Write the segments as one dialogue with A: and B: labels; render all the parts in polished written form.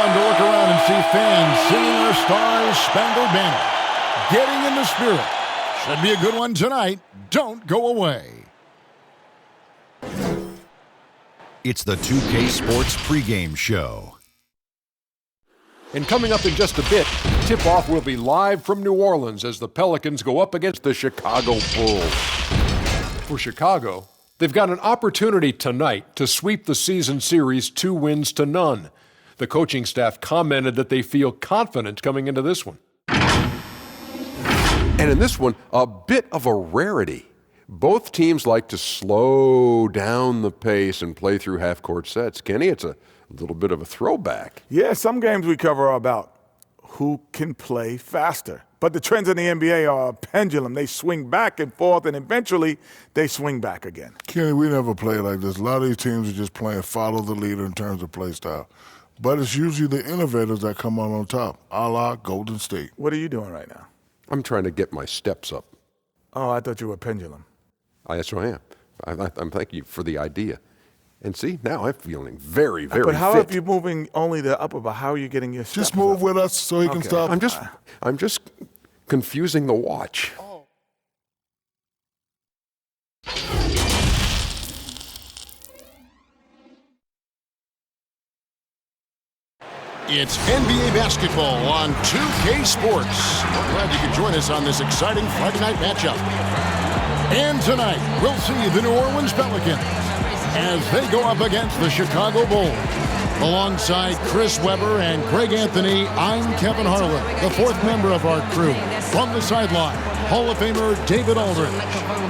A: fun to look around and see fans singing our Stars Spangled Banner. Getting in the spirit. Should be a good one tonight. Don't go away.
B: It's the 2K Sports pregame show.
C: And coming up in just a bit, tip-off will be live from New Orleans as the Pelicans go up against the Chicago Bulls. For Chicago, they've got an opportunity tonight to sweep the season series 2-0. The coaching staff commented that they feel confident coming into this one. And in this one, a bit of a rarity. Both teams like to slow down the pace and play through half-court sets. Kenny, it's a little bit of a throwback.
D: Yeah, some games we cover are about who can play faster. But the trends in the NBA are a pendulum. They swing back and forth, and eventually they swing back again.
E: Kenny, we never play like this. A lot of these teams are just playing follow the leader in terms of play style. But it's usually the innovators that come out on top, a la Golden State.
D: What are you doing right now?
C: I'm trying to get my steps up.
D: Oh, I thought you were a pendulum.
C: Yes, I am. I'm thanking you for the idea. And see, now I'm feeling very, very
D: But how
C: fit.
D: are you moving only the upper, but how are you getting your steps
E: Just move
D: up?
E: with us so he can stop.
C: I'm just confusing the watch.
A: It's NBA basketball on 2K Sports. We're glad you could join us on this exciting Friday night matchup. And tonight, we'll see the New Orleans Pelicans as they go up against the Chicago Bulls. Alongside Chris Webber and Greg Anthony, I'm Kevin Harlan, the fourth member of our crew. From the sideline, Hall of Famer David Aldridge.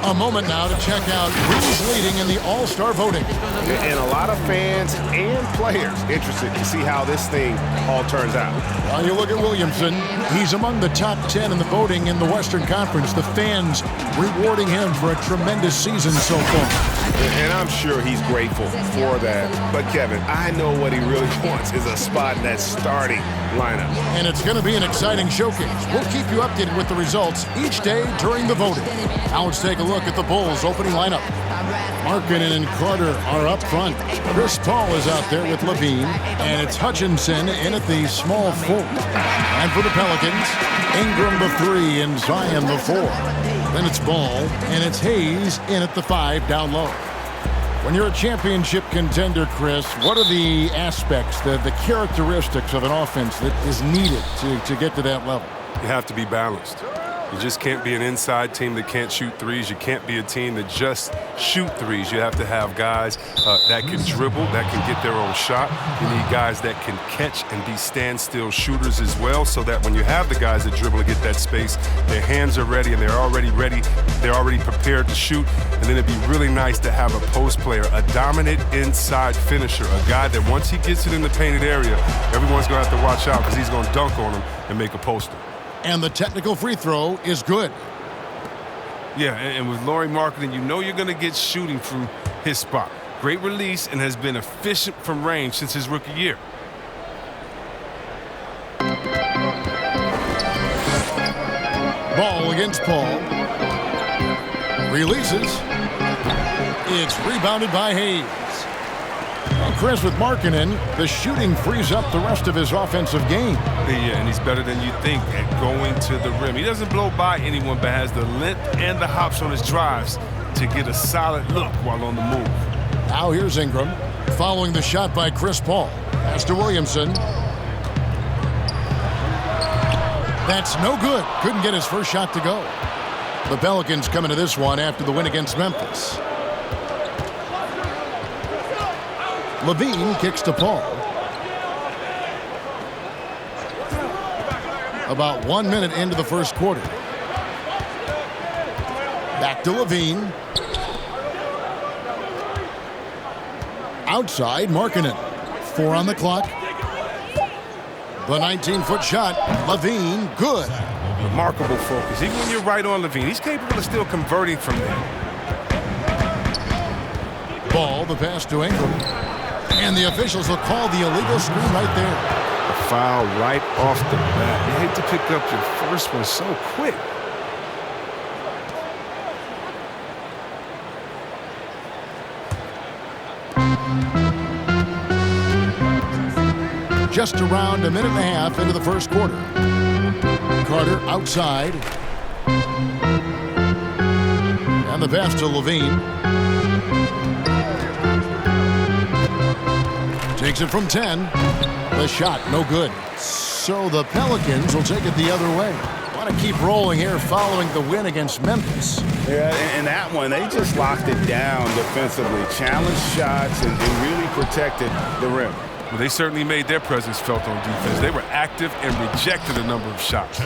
A: A moment now to check out who's leading in the All-Star voting.
F: And a lot of fans and players interested to see how this thing all turns out.
A: While you look at Williamson, he's among the top 10 in the voting in the Western Conference. The fans rewarding him for a tremendous season so far.
F: And I'm sure he's grateful for that. But Kevin, I know what he really wants is a spot in that starting lineup.
A: And it's going to be an exciting showcase. We'll keep you updated with the results each day during the voting. Now let's take a look at the Bulls' opening lineup. Markkanen and Carter are up front. Chris Paul is out there with Lavine, and it's Hutchinson in at the small forward. And for the Pelicans, Ingram the 3 and Zion the 4. Then it's Ball, and it's Hayes in at the 5 down low. When you're a championship contender, Chris, what are the aspects, the characteristics of an offense that is needed to get to that level?
G: You have to be balanced. You just can't be an inside team that can't shoot threes. You can't be a team that just shoot threes. You have to have guys that can dribble, that can get their own shot. You need guys that can catch and be standstill shooters as well, so that when you have the guys that dribble and get that space, their hands are ready and they're already ready. They're already prepared to shoot. And then it'd be really nice to have a post player, a dominant inside finisher, a guy that once he gets it in the painted area, everyone's going to have to watch out because he's going to dunk on him and make a poster.
A: And the technical free throw is good.
G: Yeah, and with Lauri Markkanen, you know you're going to get shooting from his spot. Great release and has been efficient from range since his rookie year.
A: Ball against Paul. Releases. It's rebounded by Hayes. Well, Chris, with Markkanen, the shooting frees up the rest of his offensive game.
G: Yeah, and he's better than you think at going to the rim. He doesn't blow by anyone, but has the length and the hops on his drives to get a solid look while on the move.
A: Now here's Ingram, following the shot by Chris Paul. Pass to Williamson. That's no good. Couldn't get his first shot to go. The Pelicans coming to this one after the win against Memphis. Lavine kicks to Paul. About 1 minute into the first quarter. Back to Lavine. Outside, Markkanen. 4 on the clock. The 19-foot shot, Lavine, good.
G: Remarkable focus. Even when you're right on Lavine, he's capable of still converting from there.
A: Ball, the pass to Ingram. And the officials will call the illegal screen right there.
G: A foul right off the bat. You hate to pick up your first one so quick.
A: just around a minute and a half into the first quarter. Carter outside. And the pass to Lavine. Takes it from 10. The shot, no good. So the Pelicans will take it the other way. Want to keep rolling here following the win against Memphis.
F: Yeah, and that one, they just locked it down defensively. Challenged shots and really protected the rim.
G: Well, they certainly made their presence felt on defense. They were active and rejected a number of shots.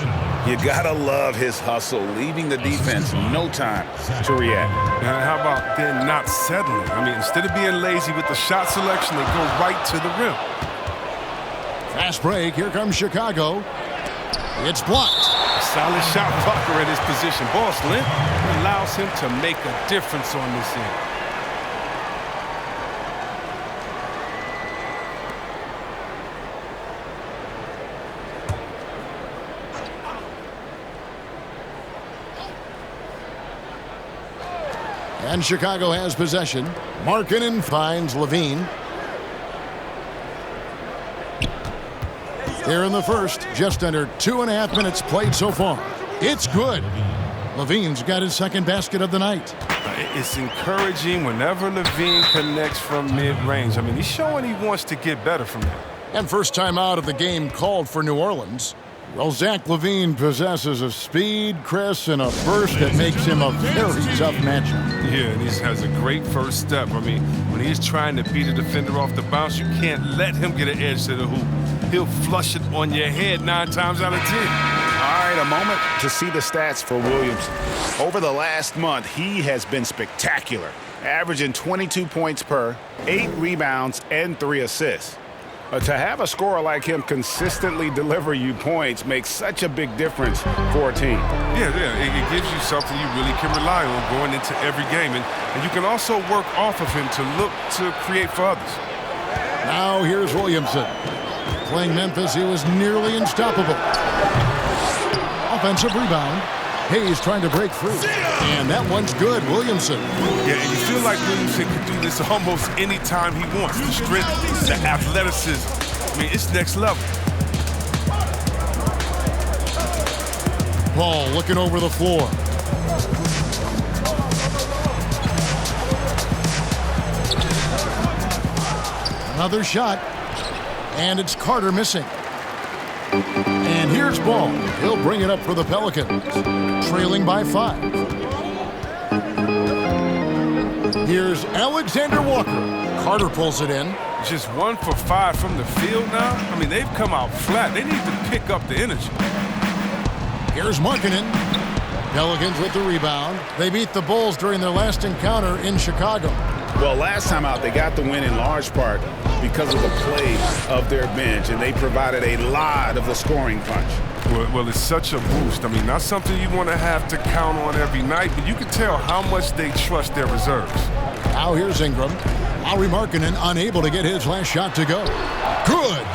F: You gotta love his hustle, leaving the defense no time to react.
G: Now, how about then not settling? I mean, instead of being lazy with the shot selection, they go right to the rim.
A: Fast break. Here comes Chicago. It's blocked.
G: A solid shot blocker at his position. Ball slant allows him to make a difference on this end.
A: And Chicago has possession. Markkanen finds Lavine. Here in the first, just under 2.5 minutes played so far. It's good. Lavine's got his second basket of the night.
G: It's encouraging whenever Lavine connects from mid-range. I mean, he's showing he wants to get better from that.
A: And first time out of the game called for New Orleans. Well, Zach Lavine possesses a speed, Chris, and a burst that makes him a very tough matchup.
G: Yeah, and he has a great first step. I mean, when he's trying to beat a defender off the bounce, you can't let him get an edge to the hoop. He'll flush it on your head 9 times out of 10.
F: All right, a moment to see the stats for Williamson. Over the last month, he has been spectacular, averaging 22 points per, 8 rebounds, and 3 assists. To have a scorer like him consistently deliver you points makes such a big difference for a team.
G: Yeah, it gives you something you really can rely on going into every game. And you can also work off of him to look to create for others.
A: Now here's Williamson. Playing Memphis, he was nearly unstoppable. Offensive rebound. Hayes trying to break free. And that one's good, Williamson.
G: Yeah, and you feel like Williamson can do this almost any time he wants. The strength, the athleticism. I mean, it's next level.
A: Paul looking over the floor. Another shot. And it's Carter missing. And here's Ball. He'll bring it up for the Pelicans. Trailing by 5. Here's Alexander Walker. Carter pulls it in.
G: Just 1 for 5 from the field now. I mean, they've come out flat. They need to pick up the energy.
A: Here's Markkanen. Pelicans with the rebound. They beat the Bulls during their last encounter in Chicago.
F: Well, last time out, they got the win in large part because of the play of their bench, and they provided a lot of the scoring punch.
G: Well, it's such a boost. I mean, not something you want to have to count on every night, but you can tell how much they trust their reserves.
A: Now here's Ingram. Lauri Markkanen unable to get his last shot to go. Good.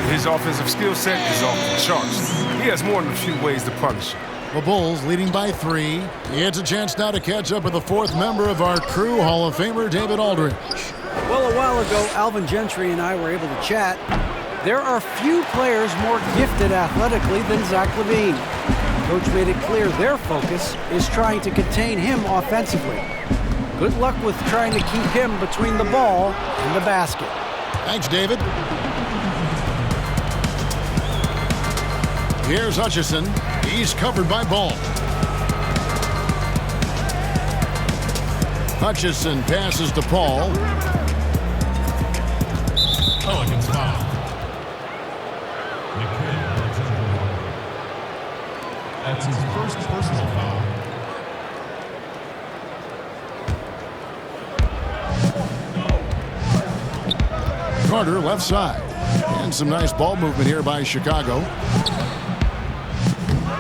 G: His offensive skill set is off the charts. He has more than a few ways to punish.
A: The Bulls leading by 3. He gets a chance now to catch up with the 4th member of our crew, Hall of Famer David Aldridge.
H: Well, a while ago, Alvin Gentry and I were able to chat. There are few players more gifted athletically than Zach Lavine. Coach made it clear their focus is trying to contain him offensively. Good luck with trying to keep him between the ball and the basket.
A: Thanks, David. Here's Hutchison. He's covered by Ball. Hutchison passes to Paul.
I: Pelicans foul. That's his first personal foul.
A: Carter left side. And some nice ball movement here by Chicago.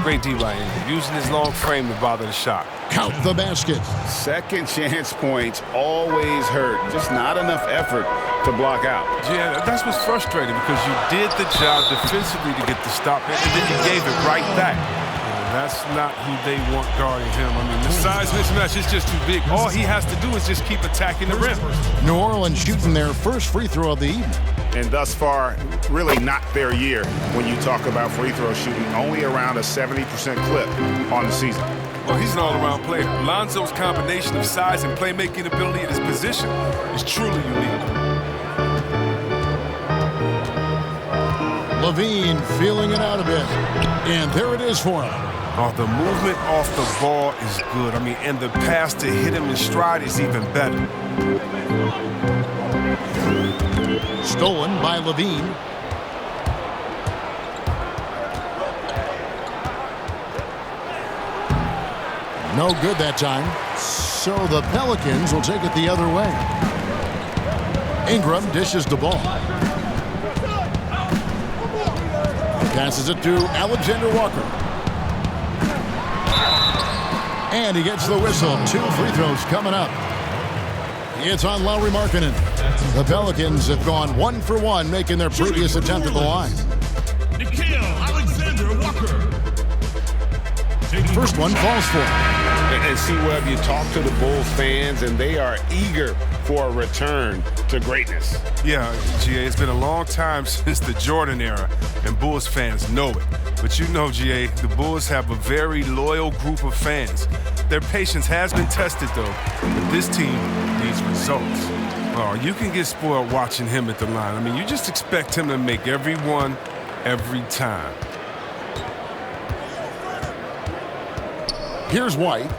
G: Great D by Ingram, using his long frame to bother the shot.
A: Count the basket.
F: Second chance points always hurt. Just not enough effort to block out.
G: Yeah, that's what's frustrating because you did the job defensively to get the stop, and then you gave it right back. And that's not who they want guarding him. I mean, the size mismatch is just too big. All he has to do is just keep attacking the rim.
A: New Orleans shooting their first free throw of the evening.
F: And thus far, really not their year when you talk about free throw shooting, only around a 70% clip on the season.
G: Well, he's an all-around player. Lonzo's combination of size and playmaking ability at his position is truly unique.
A: Lavine feeling it out a bit. And there it is for him.
G: Oh, the movement off the ball is good. I mean, and the pass to hit him in stride is even better.
A: Stolen by Lavine. No good that time. So the Pelicans will take it the other way. Ingram dishes the ball. Passes it to Alexander Walker. And he gets the whistle. 2 free throws coming up. It's on Lauri Markkanen. The Pelicans have gone 1 for 1, making their previous attempt at the line.
I: Alexander Walker.
A: First one falls for him.
F: And see, Webb, you talk to the Bulls fans, and they are eager for a return to greatness.
G: Yeah, GA, it's been a long time since the Jordan era, and Bulls fans know it. But you know, GA, the Bulls have a very loyal group of fans. Their patience has been tested, though, but this team needs results. Oh, you can get spoiled watching him at the line. I mean, you just expect him to make every one, every time.
A: Here's White.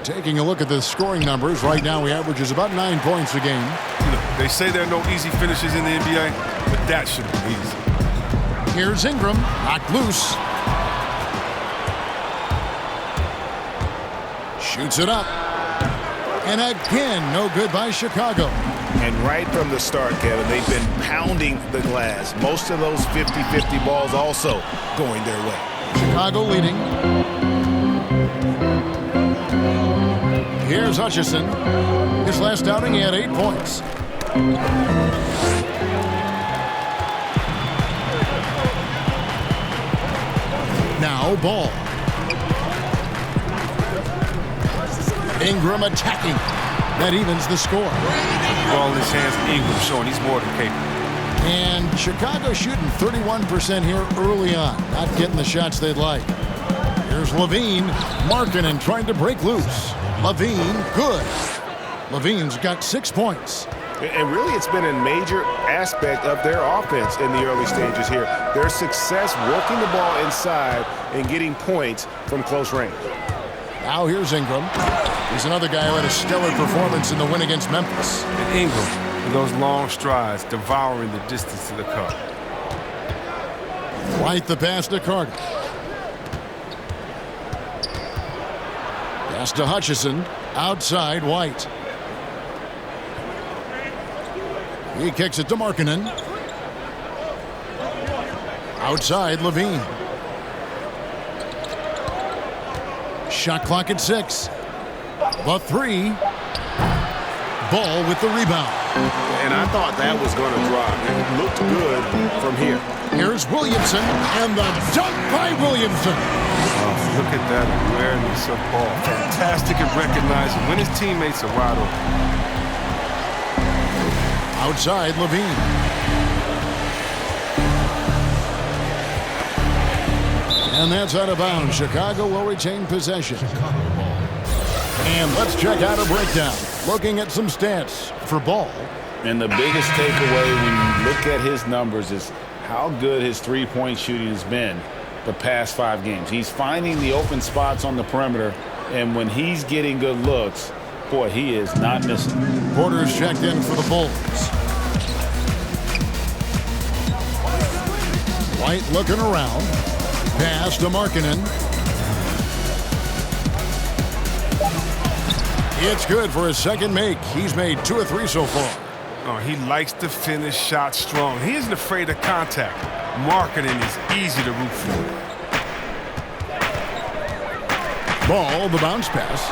A: Taking a look at the scoring numbers. Right now, he averages about 9 points a game.
G: You know, they say there are no easy finishes in the NBA, but that should be easy.
A: Here's Ingram. Knocked loose. Shoots it up. And again, no good by Chicago.
F: And right from the start, Kevin, they've been pounding the glass. Most of those 50-50 balls also going their way.
A: Chicago leading. Here's Hutchison. His last outing, he had 8 points. Now Ball. Ingram attacking. That evens the score.
G: Ball in his hands, Ingram showing he's more than capable.
A: And Chicago shooting 31% here early on. Not getting the shots they'd like. Here's Lavine. Markkanen trying to break loose. Lavine, good. Lavine's got 6 points.
F: And really, it's been a major aspect of their offense in the early stages here. Their success working the ball inside and getting points from close range.
A: Now here's Ingram. He's another guy who had a stellar performance in the win against Memphis.
G: And Ingram, with those long strides, devouring the distance to the cup.
A: White the pass to Carter. Pass to Hutchison. Outside, White. He kicks it to Markkanen. Outside, Lavine. Shot clock at 6. The 3. Ball with the rebound.
F: And I thought that was going to drop. It looked good from here.
A: Here's Williamson, and the dunk by Williamson.
G: Oh, look at that awareness of ball. Fantastic at recognizing when his teammates are wide open.
A: Outside, Lavine. And that's out of bounds. Chicago will retain possession. And let's check out a breakdown. Looking at some stats for Ball.
J: And the biggest takeaway when you look at his numbers is how good his three-point shooting has been the past 5 games. He's finding the open spots on the perimeter, and when he's getting good looks, boy, he is not missing.
A: Porter's checked in for the Bulls. White looking around. Pass to Markkanen. It's good for his second make. He's made 2 of 3 so far.
G: Oh, he likes to finish shots strong. He isn't afraid of contact. Markkanen is easy to root for.
A: Ball, the bounce pass.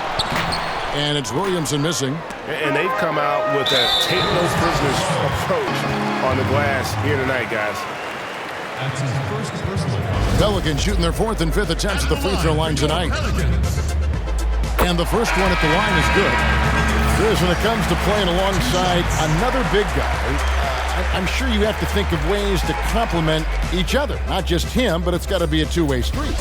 A: And it's Williamson missing.
F: And they've come out with a take those prisoners approach on the glass here tonight, guys.
I: That's his first personal foul.
A: Pelicans shooting their 4th and 5th attempts at the free throw line tonight. And the first one at the line is good. Chris, when it comes to playing alongside another big guy, I'm sure you have to think of ways to complement each other. Not just him, but it's got to be a two-way street.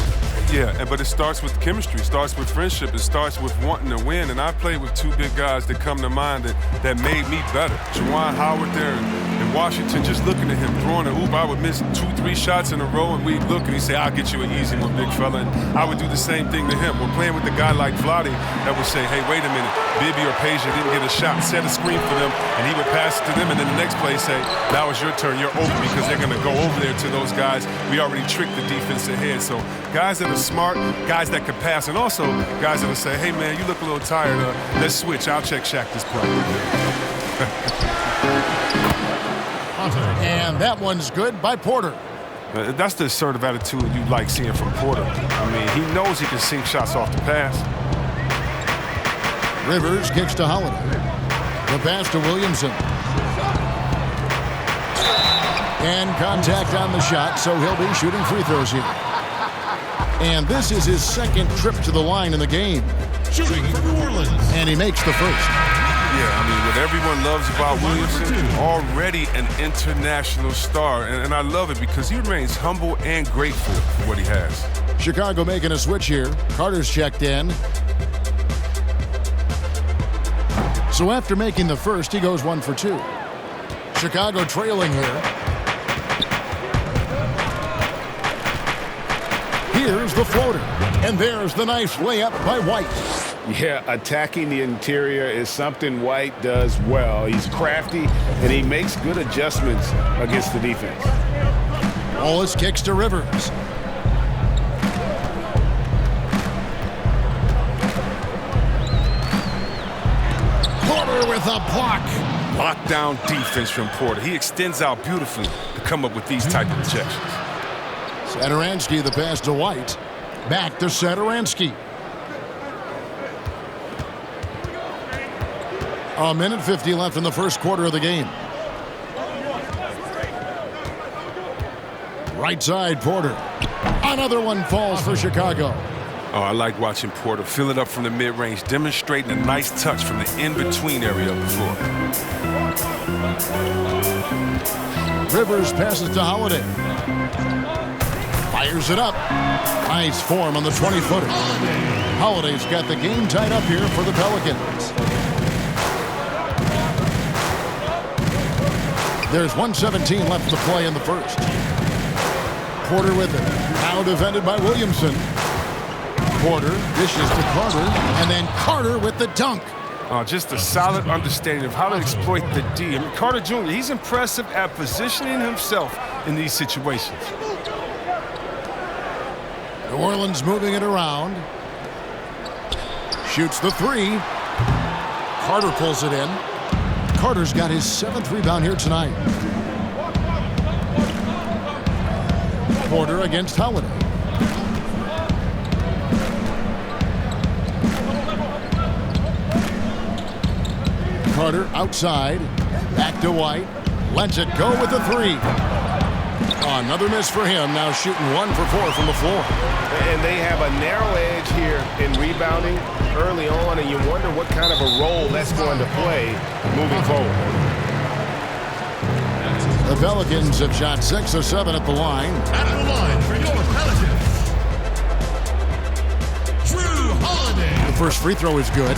G: Yeah, but it starts with chemistry. It starts with friendship. It starts with wanting to win. And I played with two big guys that come to mind that made me better. Juwan Howard there in Washington, just looking at him throwing an oop. I would miss 2-3 shots in a row, and we'd look, and he'd say, I'll get you an easy one, big fella. And I would do the same thing to him. We're playing with a guy like Vlade that would say, hey, wait a minute, Bibby or Peja didn't get a shot, set a screen for them, and he would pass it to them, and then the next play say, now it's your turn, you're open, because they're going to go over there to those guys. We already tricked the defense ahead. So guys that are smart, guys that can pass, and also guys that will say, hey, man, you look a little tired. Let's switch. I'll check Shaq this play.
A: And that one's good by Porter.
G: That's the assertive attitude you like seeing from Porter. I mean, he knows he can sink shots off the pass.
A: Rivers kicks to Holiday. The pass to Williamson. And contact on the shot, so he'll be shooting free throws here. And this is his second trip to the line in the game.
I: Shooting for New Orleans.
A: And he makes the first.
G: Yeah, I mean, what everyone loves about Williamson, already an international star. And I love it because he remains humble and grateful for what he has.
A: Chicago making a switch here. Carter's checked in. So after making the first, he goes 1 for 2. Chicago trailing here. Here's the floater. And there's the nice layup by White.
J: Yeah, attacking the interior is something White does well. He's crafty, and he makes good adjustments against the defense.
A: Wallace kicks to Rivers. Porter with a block.
G: Lockdown defense from Porter. He extends out beautifully to come up with these type of ejections.
A: Satoransky the pass to White. Back to Satoransky. 1:50 left in the first quarter of the game. Right side, Porter. Another one falls for Chicago.
G: Oh, I like watching Porter fill it up from the mid-range, demonstrating a nice touch from the in-between area of the floor.
A: Rivers passes to Holiday. Fires it up. Nice form on the 20-footer. Holiday's got the game tied up here for the Pelicans. There's 1:17 left to play in the first. Porter with it. Now defended by Williamson. Porter dishes to Carter, and then Carter with the dunk.
G: Just a solid understanding of how to exploit the D. I mean, Carter Jr., he's impressive at positioning himself in these situations.
A: New Orleans moving it around. Shoots the three. Carter pulls it in. Carter's got his 7th rebound here tonight. Porter against Holiday. Carter outside. Back to White. Lets it go with the three. Another miss for him. Now shooting 1 for 4 from the floor.
K: And they have a narrow edge here in rebounding early on, and you wonder what kind of a role that's going to play moving forward.
A: The Pelicans have shot 6 of 7 at the line.
I: At the line for your Pelicans, Drew Holiday.
A: The first free throw is good.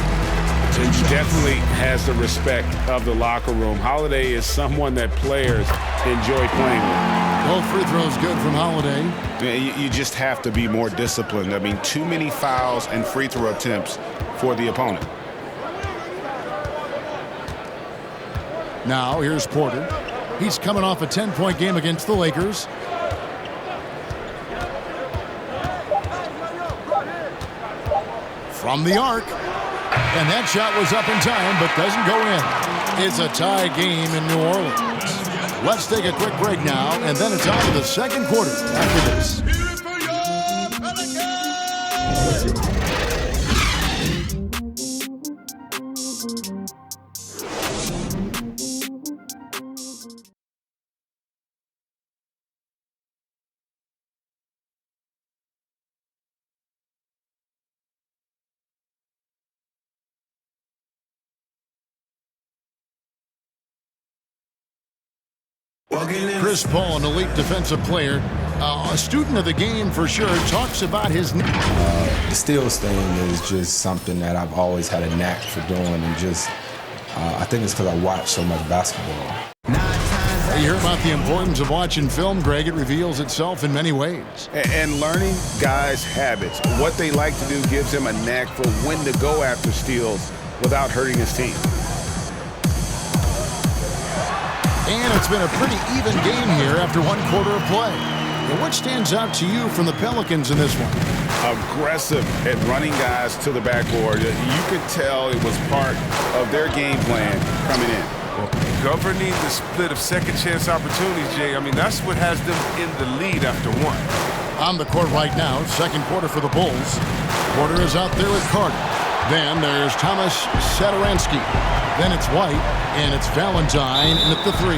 J: He definitely has the respect of the locker room. Holiday is someone that players enjoy playing with.
A: Both free throws good from Holiday.
K: You just have to be more disciplined. I mean, too many fouls and free throw attempts for the opponent.
A: Now here's Porter. He's coming off a 10-point game against the Lakers. From the arc. And that shot was up in time, but doesn't go in. It's a tie game in New Orleans. Let's take a quick break now, and then it's on to the second quarter after this. Chris Paul, an elite defensive player, a student of the game for sure, talks about his...
L: The steals thing is just something that I've always had a knack for doing, and just I think it's because I watch so much basketball.
A: You hear about the importance of watching film, Greg. It reveals itself in many ways.
F: And learning guys' habits, what they like to do, gives him a knack for when to go after steals without hurting his team.
A: And it's been a pretty even game here after one quarter of play. And what stands out to you from the Pelicans in this one?
F: Aggressive at running guys to the backboard. You could tell it was part of their game plan coming in.
G: Well, governing the split of second chance opportunities, Jay, I mean, that's what has them in the lead after one.
A: On the court right now, second quarter for the Bulls. Porter is out there with Carter. Then there's Thomas Satoransky. Then it's White, and it's Valentine at the three.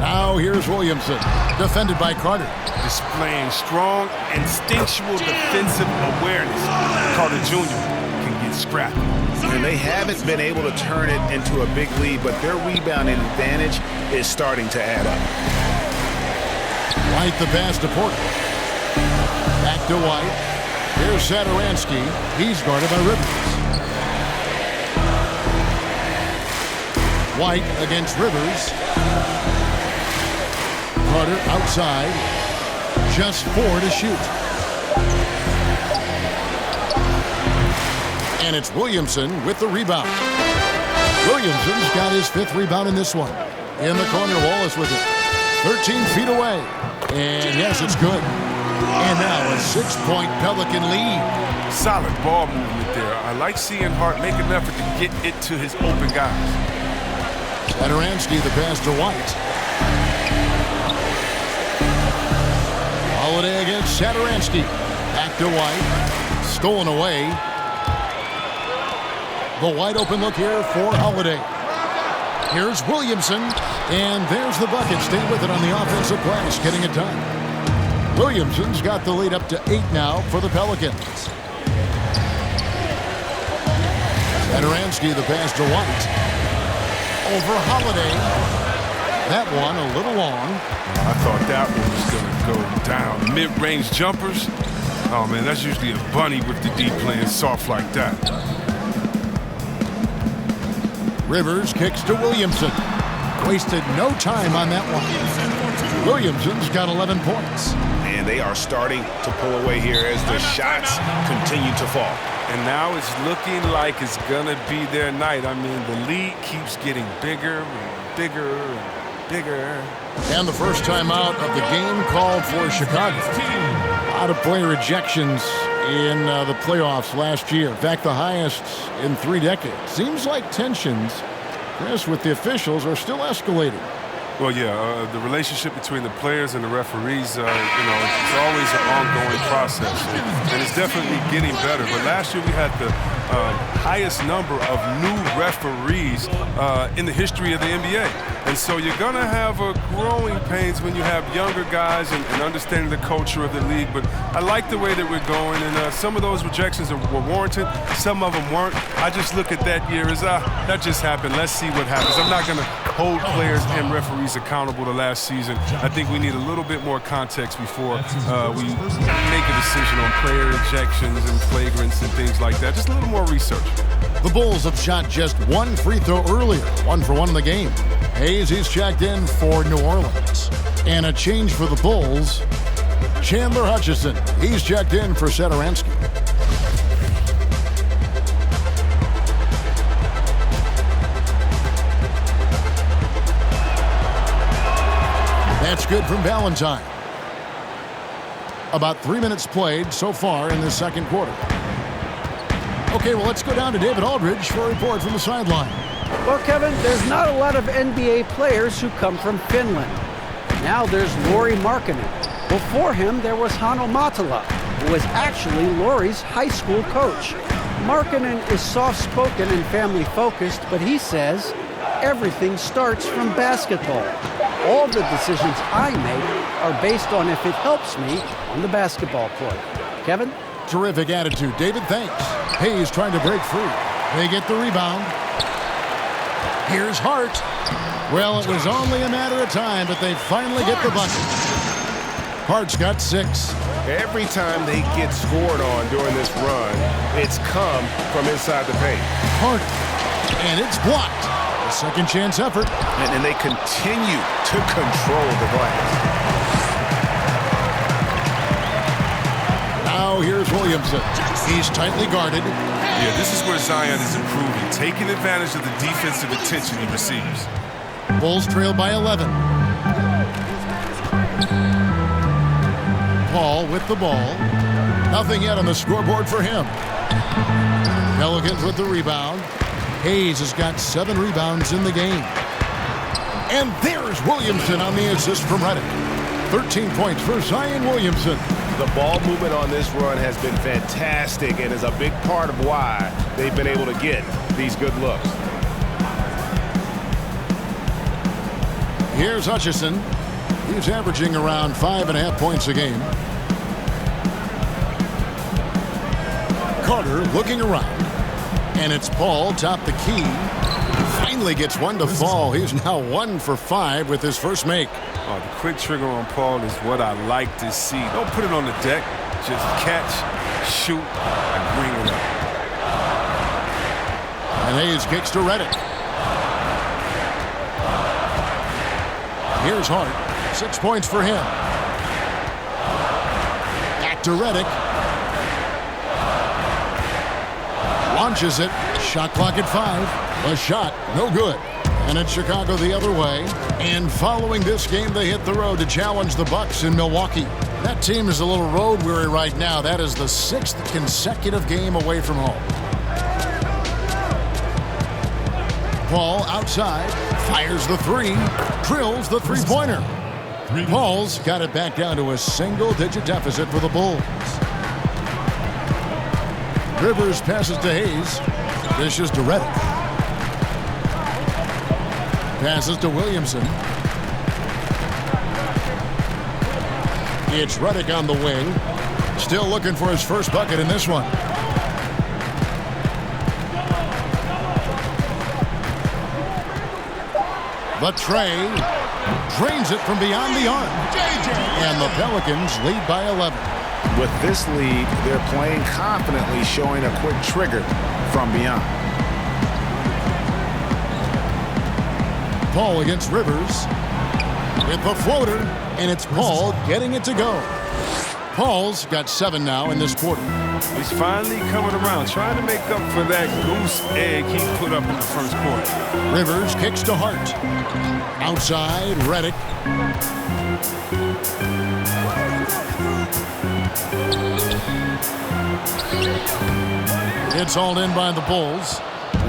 A: Now here's Williamson, defended by Carter.
G: Displaying strong, instinctual defensive awareness. Carter Jr. can get scrappy.
F: And they haven't been able to turn it into a big lead, but their rebounding advantage is starting to add up.
A: White the pass to Porter. Back to White. Here's Satoransky. He's guarded by Rivers. White against Rivers. Carter outside. Just 4 to shoot. And it's Williamson with the rebound. Williamson's got his 5th rebound in this one. In the corner, Wallace with it. 13 feet away. And yes, it's good. And now a 6-point Pelican lead.
G: Solid ball movement there. I like seeing Hart make an effort to get it to his open guys.
A: Satoransky the pass to White. Holiday against Satoransky. Back to White. Stolen away. The wide open look here for Holiday. Here's Williamson, and there's the bucket. Stay with it on the offensive glass, getting it done. Williamson's got the lead up to 8 now for the Pelicans. Satoransky the pass to White. Over Holiday. That one a little long.
G: I thought that one was going to go down. Mid-range jumpers. Oh, man, that's usually a bunny with the D playing soft like that.
A: Rivers kicks to Williamson. Wasted no time on that one. Williamson's got 11 points.
F: And they are starting to pull away here as the shots continue to fall.
G: And now it's looking like it's going to be their night. I mean, the lead keeps getting bigger and bigger and bigger.
A: And the first time out of the game called for Chicago. A lot of player ejections in the playoffs last year. In fact, the highest in 3 decades. Seems like tensions, Chris, with the officials are still escalating.
G: Well, yeah, the relationship between the players and the referees, it's always an ongoing process. And it's definitely getting better. But last year we had the highest number of new referees in the history of the NBA. And so you're going to have growing pains when you have younger guys and understanding the culture of the league. But I like the way that we're going. And some of those rejections were warranted. Some of them weren't. I just look at that year as, that just happened. Let's see what happens. I'm not going to hold players and referees accountable to last season. I think we need a little bit more context before we make a decision on player ejections and flagrants and things like that. Just a little more research.
A: The Bulls have shot just 1 free throw earlier, 1 for 1 in the game. Hayes, he's checked in for New Orleans. And a change for the Bulls, Chandler Hutchison. He's checked in for Satoransky. That's good from Valentine. About 3 minutes played so far in the second quarter. Okay, well, let's go down to David Aldridge for a report from the sideline.
H: Well, Kevin, there's not a lot of NBA players who come from Finland. Now there's Lauri Markkanen. Before him, there was Hanno Matala, who was actually Lauri's high school coach. Markkanen is soft-spoken and family-focused, but he says everything starts from basketball. All the decisions I make are based on if it helps me on the basketball court. Kevin?
A: Terrific attitude, David. Thanks. Hayes trying to break free. They get the rebound. Here's Hart. Well, it was only a matter of time, but they finally get the bucket. Hart's got 6.
K: Every time they get scored on during this run, it's come from inside the paint.
A: Hart, and it's blocked. A second chance effort.
F: And they continue to control the glass.
A: Now here's Williamson. He's tightly guarded.
G: Yeah, this is where Zion is improving, taking advantage of the defensive attention he receives.
A: Bulls trail by 11. Paul with the ball. Nothing yet on the scoreboard for him. Pelicans with the rebound. Hayes has got 7 rebounds in the game. And there's Williamson on the assist from Redick. 13 points for Zion Williamson.
K: The ball movement on this run has been fantastic and is a big part of why they've been able to get these good looks.
A: Here's Hutchison. He's averaging around 5.5 points a game. Carter looking around. And it's Paul, top the key. Finally gets one to fall. He's now 1 for 5 with his first make.
G: Oh, the quick trigger on Paul is what I like to see. Don't put it on the deck. Just catch, shoot, and bring it up.
A: And Hayes kicks to Redick. Here's Hart. 6 points for him. Back to Redick. Launches it. Shot clock at 5. A shot, no good. And it's Chicago the other way. And following this game, they hit the road to challenge the Bucks in Milwaukee. That team is a little road weary right now. That is the 6th consecutive game away from home. Paul outside, fires the 3, drills the 3-pointer. Paul's got it back down to a single-digit deficit for the Bulls. Rivers passes to Hayes. Dishes to Redick. Passes to Williamson. It's Redick on the wing. Still looking for his first bucket in this one. The tray drains it from beyond the arc. And the Pelicans lead by 11.
F: With this lead, they're playing confidently, showing a quick trigger from beyond.
A: Paul against Rivers with the floater, and it's Paul getting it to go. Paul's got 7 now in this quarter.
G: He's finally coming around, trying to make up for that goose egg he put up in the first quarter.
A: Rivers kicks to Hart. Outside, Redick. It's hauled in by the Bulls.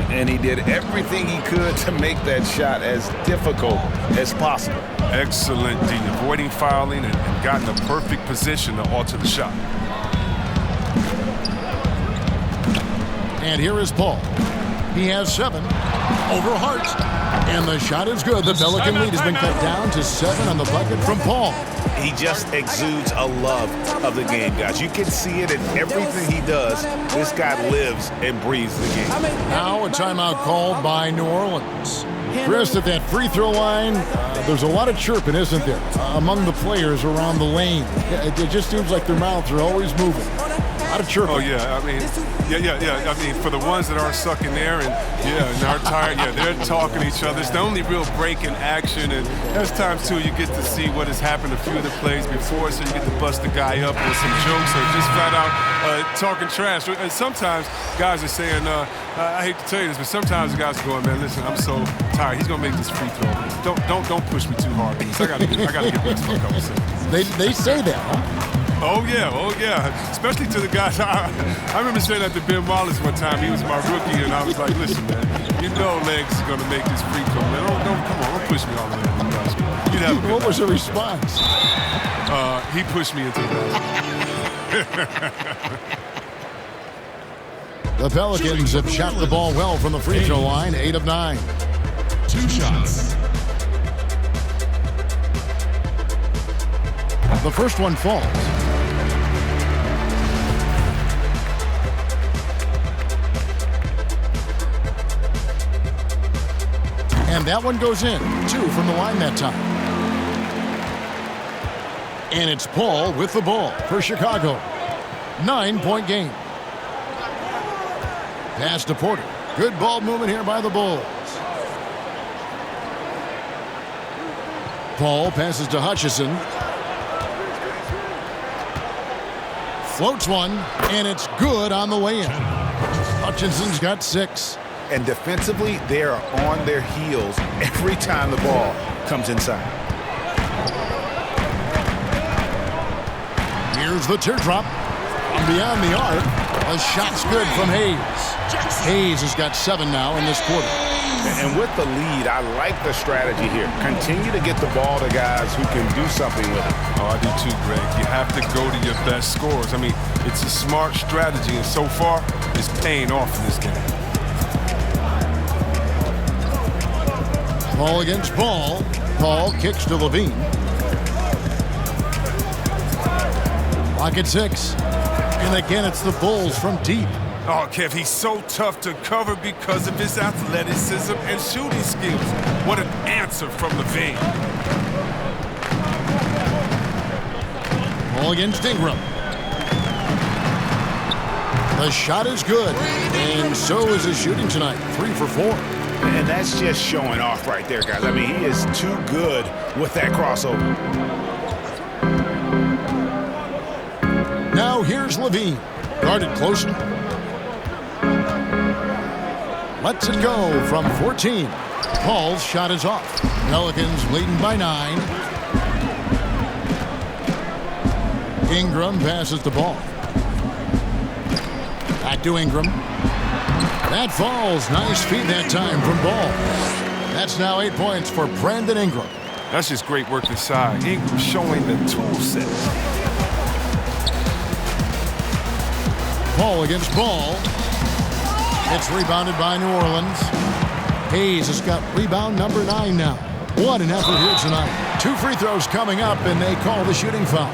F: And he did everything he could to make that shot as difficult as possible.
G: Excellent D, avoiding fouling and got in a perfect position to alter the shot.
A: And here is Paul. He has 7 over Hart. And the shot is good. The Pelican lead has been cut down to 7 on the bucket from Paul.
F: He just exudes a love of the game, guys. You can see it in everything he does. This guy lives and breathes the game.
A: Now a timeout called by New Orleans. Chris, at that free throw line, there's a lot of chirping, isn't there, among the players around the lane. It just seems like their mouths are always moving. A lot of chirping.
G: Oh, yeah. I mean, yeah. I mean, for the ones that aren't stuck in there and are tired, they're talking to each other. It's the only real break in action. And there's times, too, you get to see what has happened a few of the plays before, so you get to bust the guy up with some jokes or just flat out talking trash. And sometimes guys are saying, I hate to tell you this, but sometimes the guys are going, man, listen, I'm so tired. He's going to make this free throw. Don't push me too hard. I got to get rest for a couple seconds.
A: They say that, huh?
G: Oh, yeah. Especially to the guys. I remember saying that to Ben Wallace one time. He was my rookie, and I was like, listen, man, you know Legs is going to make this free throw, man. Come on, don't push me all the way.
A: What was your response?
G: He pushed me into
A: The Pelicans have shot the ball well from the free throw line, 8 of 9.
I: 2 shots.
A: The first one falls. And that one goes in. 2 from the line that time. And it's Paul with the ball for Chicago. 9-point game. Pass to Porter. Good ball movement here by the Bulls. Paul passes to Hutchison. Floats one, and it's good on the way in. Hutchison's got 6.
F: And defensively, they are on their heels every time the ball comes inside.
A: Here's the teardrop. From beyond the arc, a shot's good from Hayes. Hayes has got 7 now in this quarter.
F: And with the lead, I like the strategy here. Continue to get the ball to guys who can do something with it.
G: Oh, I do too, Greg. You have to go to your best scorers. I mean, it's a smart strategy, and so far, it's paying off in this game.
A: Ball against Ball. Paul kicks to Lavine. Lock at 6. And again, it's the Bulls from deep.
G: Oh, Kev, he's so tough to cover because of his athleticism and shooting skills. What an answer from Lavine.
A: Ball against Ingram. The shot is good, and so is his shooting tonight. 3 for 4.
F: And that's just showing off right there, guys. I mean, he is too good with that crossover.
A: Now here's Lavine. Guarded closely. Lets it go from 14. Paul's shot is off. Pelicans leading by 9. Ingram passes the ball. Back to Ingram. That falls. Nice feed that time from Ball. That's now 8 points for Brandon Ingram.
G: That's just great work inside. Ingram showing the tool set.
A: Ball against Ball. It's rebounded by New Orleans. Hayes has got rebound number 9 now. What an effort here tonight. 2 free throws coming up, and they call the shooting foul.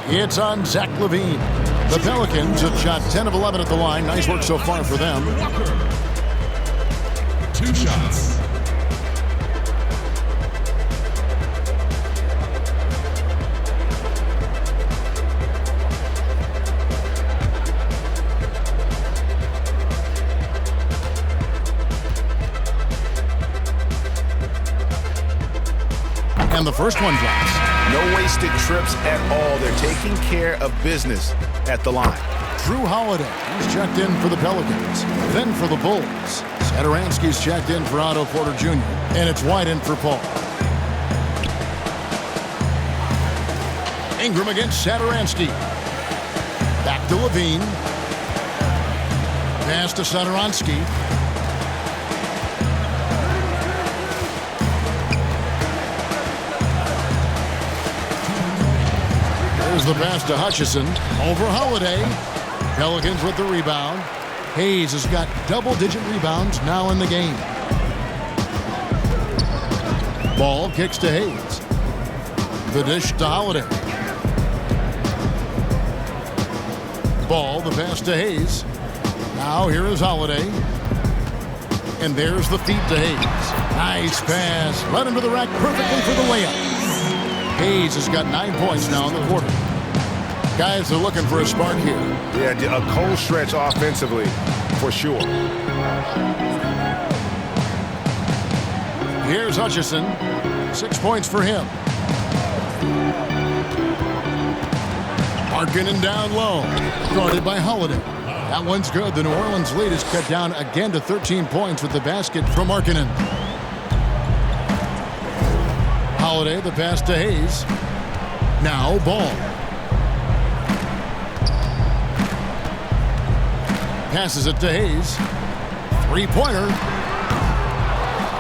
A: It's on Zach Lavine. The Pelicans have shot 10 of 11 at the line. Nice work so far for them.
I: 2 shots.
A: And the first one drops.
F: No wasted trips at all. They're taking care of business at the line.
A: Drew Holiday, he's checked in for the Pelicans. Then for the Bulls. Satoransky's checked in for Otto Porter Jr. And it's White in for Paul. Ingram against Satoransky. Back to Lavine. Pass to Satoransky. There's the pass to Hutchison. Over Holiday. Pelicans with the rebound. Hayes has got double-digit rebounds now in the game. Ball kicks to Hayes. The dish to Holiday. Ball, the pass to Hayes. Now here is Holiday. And there's the feed to Hayes. Nice pass. Led him to the rack perfectly for the layup. Hayes has got 9 points now in the quarter. Guys are looking for a spark here.
F: Yeah, a cold stretch offensively, for sure.
A: Here's Hutchison. 6 points for him. Markkanen down low. Guarded by Holiday. That one's good. The New Orleans lead is cut down again to 13 points with the basket from Markkanen. Holiday, the pass to Hayes. Now Ball. Passes it to Hayes. 3-pointer.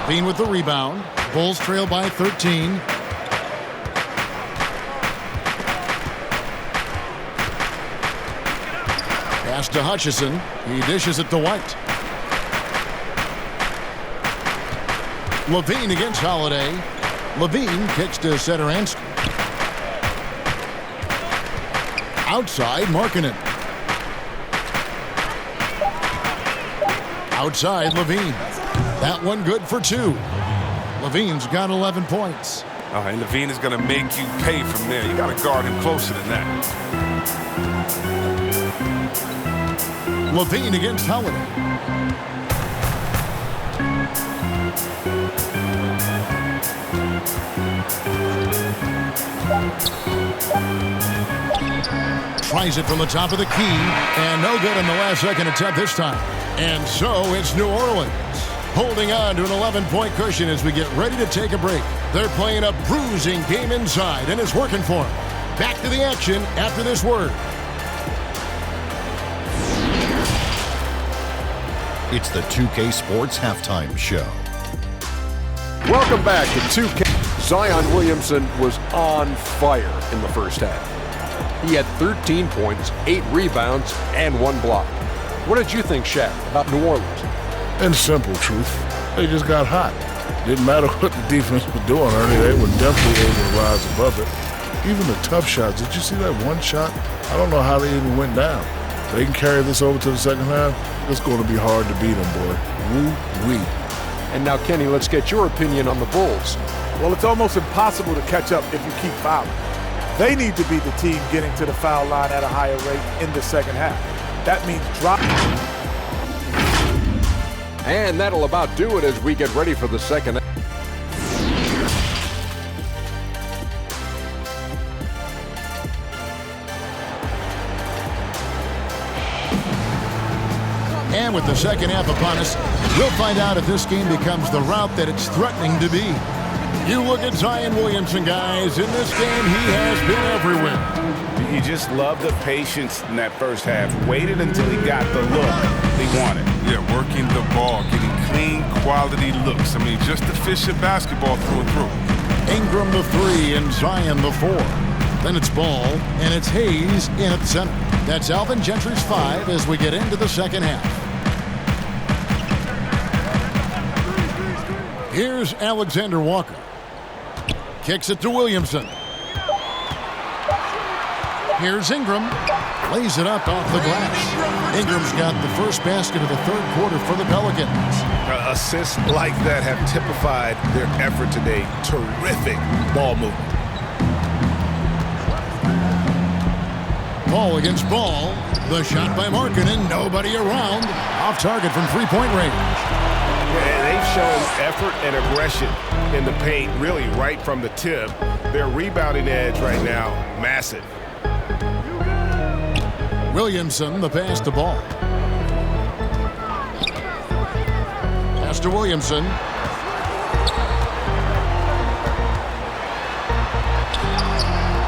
A: Lavine with the rebound. Bulls trail by 13. Pass to Hutchison. He dishes it to White. Lavine against Holiday. Lavine kicks to Satoransky. Outside, Markkanen. Outside, Lavine. That one good for 2. Lavine's got 11 points.
G: And Lavine is going to make you pay from there. You got to guard him closer than that.
A: Lavine against Holiday. Tries it from the top of the key, and no good in the last second attempt this time. And so it's New Orleans holding on to an 11-point cushion as we get ready to take a break. They're playing a bruising game inside, and it's working for them. Back to the action after this word.
B: It's the 2K Sports Halftime Show.
C: Welcome back to 2K. Zion Williamson was on fire in the first half. He had 13 points, 8 rebounds, and 1 block. What did you think, Shaq, about New Orleans?
E: In simple truth, they just got hot. Didn't matter what the defense was doing, Ernie. They were definitely able to rise above it. Even the tough shots. Did you see that one shot? I don't know how they even went down. They can carry this over to the second half. It's going to be hard to beat them, boy. Woo-wee.
C: And now, Kenny, let's get your opinion on the Bulls.
D: Well, it's almost impossible to catch up if you keep fouling. They need to be the team getting to the foul line at a higher rate in the second half. That means drop.
C: And that'll about do it as we get ready for the second half.
A: And with the second half upon us, we'll find out if this game becomes the route that it's threatening to be. You look at Zion Williamson, guys. In this game, he has been everywhere.
F: You just love the patience in that first half. Waited until he got the look he wanted.
G: Yeah, working the ball, getting clean, quality looks. I mean, just efficient basketball through and through.
A: Ingram the 3 and Zion the 4. Then it's Ball, and it's Hayes in at center. That's Alvin Gentry's 5 as we get into the second half. Here's Alexander Walker. Kicks it to Williamson. Here's Ingram. Lays it up off the glass. Ingram's got the first basket of the third quarter for the Pelicans.
K: Assists like that have typified their effort today. Terrific ball movement.
A: Ball against Ball. The shot by Markkanen. Nobody around. Off target from three-point range.
K: Yeah, they've shown effort and aggression in the paint, really right from the tip. Their rebounding edge right now, massive.
A: Williamson, the pass to Ball. Pass to Williamson.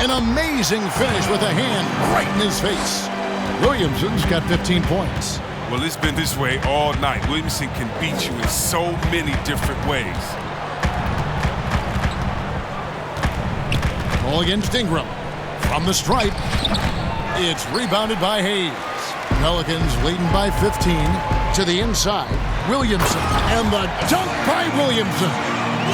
A: An amazing finish with a hand right in his face. Williamson's got 15 points.
G: Well, it's been this way all night. Williamson can beat you in so many different ways.
A: Ball against Ingram. From the stripe. It's rebounded by Hayes. Pelicans leading by 15 to the inside. Williamson and the dunk by Williamson.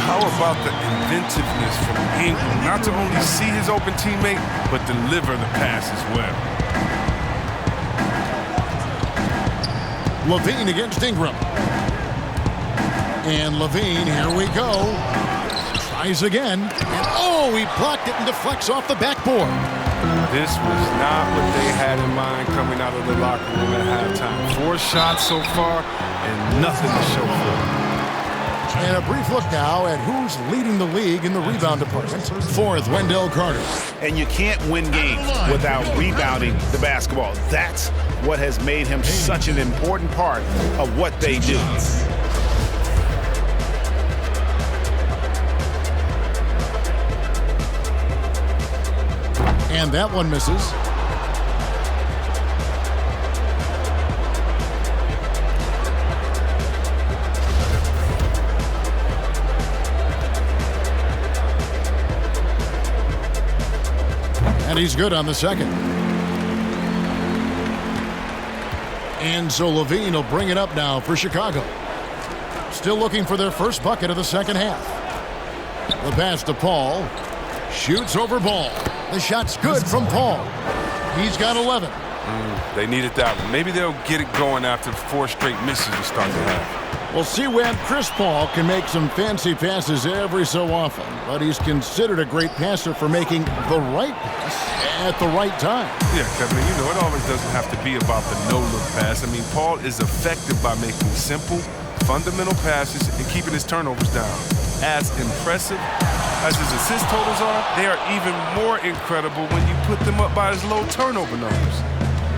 G: How about the inventiveness from Ingram? Not to only see his open teammate, but deliver the pass as well.
A: Lavine against Ingram. And Lavine, here we go. Tries again. And oh, he blocked it and deflects off the backboard.
G: This was not what they had in mind coming out of the locker room at halftime. 4 shots so far and nothing to show for it.
A: And a brief look now at who's leading the league in the rebound department. 4th, Wendell Carter.
F: And you can't win games without rebounding the basketball. That's what has made him such an important part of what they do.
A: And that one misses. And he's good on the second. And so Lavine will bring it up now for Chicago. Still looking for their first bucket of the second half. The pass to Paul. Shoots over Ball. The shot's good from Paul. He's got 11.
G: They needed that one. Maybe they'll get it going after 4 straight misses to start the half.
A: We'll see when Chris Paul can make some fancy passes every so often, but he's considered a great passer for making the right pass at the right time.
G: Yeah, Kevin, you know, it always doesn't have to be about the no-look pass. I mean, Paul is effective by making simple, fundamental passes and keeping his turnovers down. As impressive as his assist totals are, they are even more incredible when you put them up by his low turnover numbers.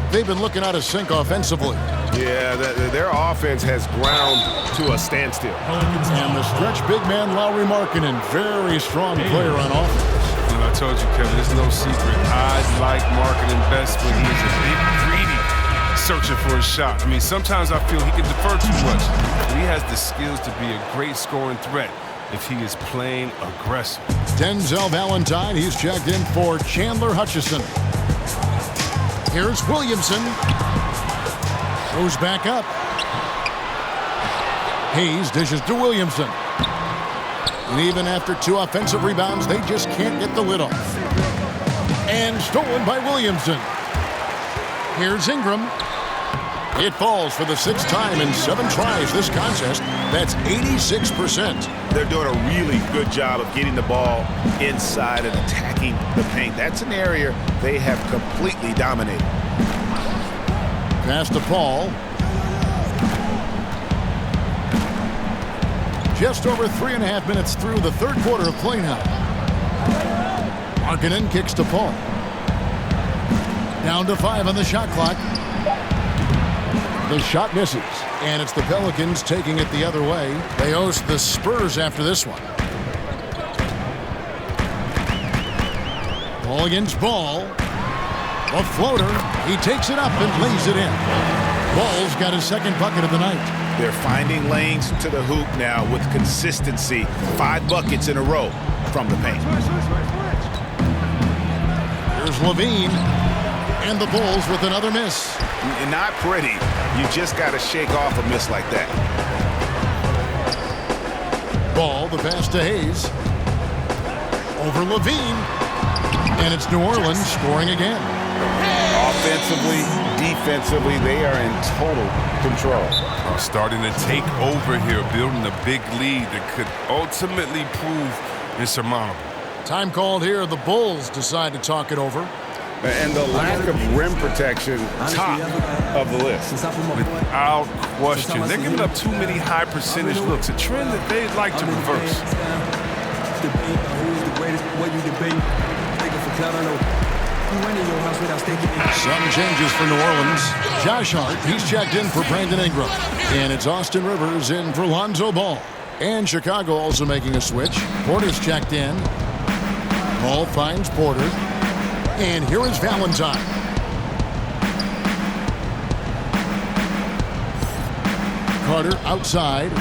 A: They've been looking out of sync offensively.
K: Yeah, their offense has ground to a standstill.
A: And the stretch big man, Lauri Markkanen, very strong player on offense.
G: And I told you, Kevin, it's no secret. I like Markkanen best when he is a big, greedy, searching for a shot. I mean, sometimes I feel he can defer too much. But he has the skills to be a great scoring threat if he is playing aggressive.
A: Denzel Valentine, he's checked in for Chandler Hutchison. Here's Williamson. Goes back up. Hayes dishes to Williamson. And even after 2 offensive rebounds, they just can't get the lid off. And stolen by Williamson. Here's Ingram. It falls for the 6th time in 7 tries this contest. That's 86%.
K: They're doing a really good job of getting the ball inside and attacking the paint. That's an area they have completely dominated.
A: Pass to Paul. Just over 3.5 minutes through the 3rd quarter of play now. Markkanen kicks to Paul. Down to 5 on the shot clock. The shot misses, and it's the Pelicans taking it the other way. They host the Spurs after this one. Ball against Ball. A floater. He takes it up and lays it in. Ball's got his 2nd bucket of the night.
K: They're finding lanes to the hoop now with consistency. 5 buckets in a row from the paint.
A: Here's Lavine. And the Bulls with another miss.
K: Not pretty. You just got to shake off a miss like that.
A: Ball, the pass to Hayes. Over Lavine. And it's New Orleans scoring again.
J: Offensively, defensively, they are in total control.
G: Starting to take over here, building a big lead that could ultimately prove insurmountable.
A: Time called here. The Bulls decide to talk it over.
J: And the lack of rim protection, top of the list.
G: Without question. They're giving up too many high percentage looks, a trend that they'd like to reverse.
A: Some changes for New Orleans. Josh Hart, he's checked in for Brandon Ingram. And it's Austin Rivers in for Lonzo Ball. And Chicago also making a switch. Porter's checked in. Ball finds Porter. And here is Valentine. Carter outside.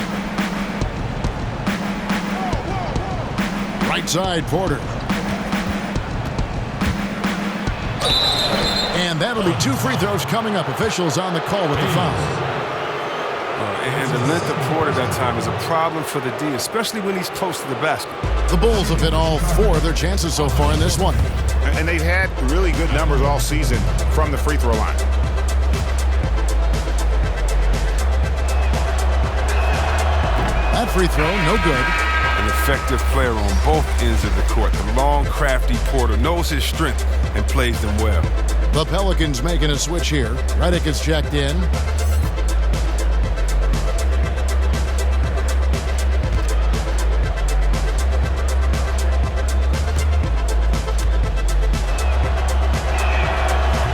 A: Right side, Porter. And that'll be 2 free throws coming up. Officials on the call with the foul.
G: And the length of Porter that time is a problem for the D, especially when he's close to the basket.
A: The Bulls have hit all 4 of their chances so far in this one.
K: And they've had really good numbers all season from the free throw line.
A: That free throw, no good.
G: An effective player on both ends of the court. The long, crafty Porter knows his strength and plays them well.
A: The Pelicans making a switch here. Redick is checked in.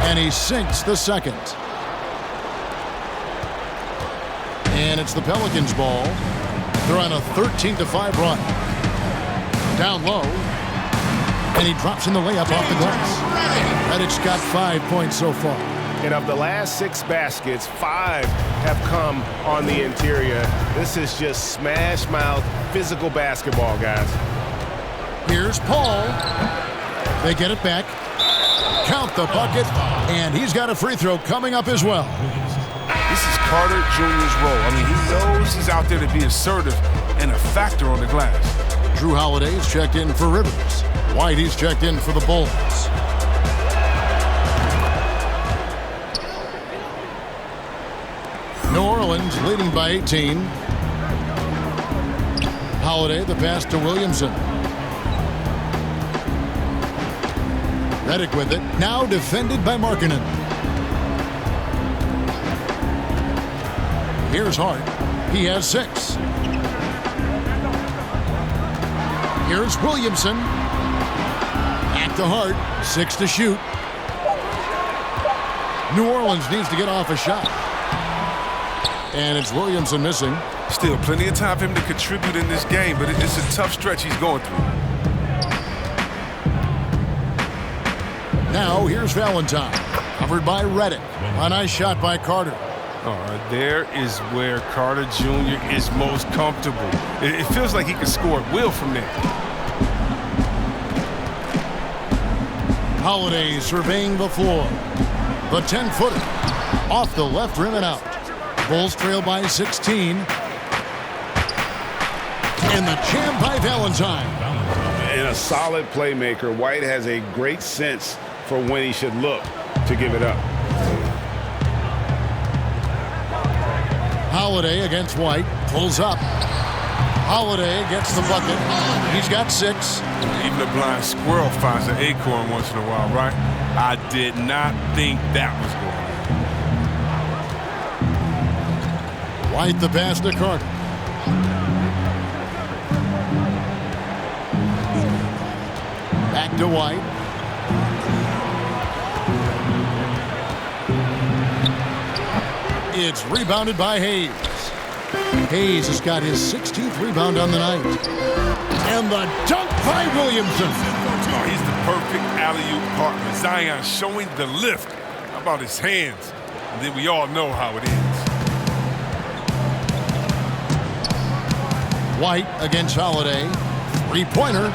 A: And he sinks the 2nd. And it's the Pelicans' ball. They're on a 13-5 run. Down low. And he drops in the layup off the glass. Redick's got 5 points so far.
K: And of the last 6 baskets, 5 have come on the interior. This is just smash mouth, physical basketball, guys.
A: Here's Paul. They get it back. Count the bucket. And he's got a free throw coming up as well.
G: This is Carter Jr.'s role. I mean, he knows he's out there to be assertive and a factor on the glass.
A: Drew Holiday's checked in for Rivers. White, he's checked in for the Bulls. Pelicans leading by 18. Holiday, the pass to Williamson. Redick with it, now defended by Markkanen. Here's Hart. He has 6. Here's Williamson. Back to Hart. 6 to shoot. New Orleans needs to get off a shot. And it's Williamson missing.
G: Still plenty of time for him to contribute in this game, but it's a tough stretch he's going through.
A: Now here's Valentine. Covered by Redick. A nice shot by Carter.
G: There is where Carter Jr. is most comfortable. It feels like he can score at will from there.
A: Holiday surveying the floor. The 10-footer. Off the left rim and out. Bulls trail by 16. And the jam by Valentine.
J: And a solid playmaker, White has a great sense for when he should look to give it up.
A: Holiday against White. Pulls up. Holiday gets the bucket. He's got 6.
G: Even a blind squirrel finds an acorn once in a while, right? I did not think that was going on.
A: White the pass to Carter. Back to White. It's rebounded by Hayes. Hayes has got his 16th rebound on the night. And the dunk by Williamson.
G: Oh, he's the perfect alley-oop partner. Zion showing the lift. How about his hands? And then we all know how it ends.
A: White against Holiday. 3-pointer.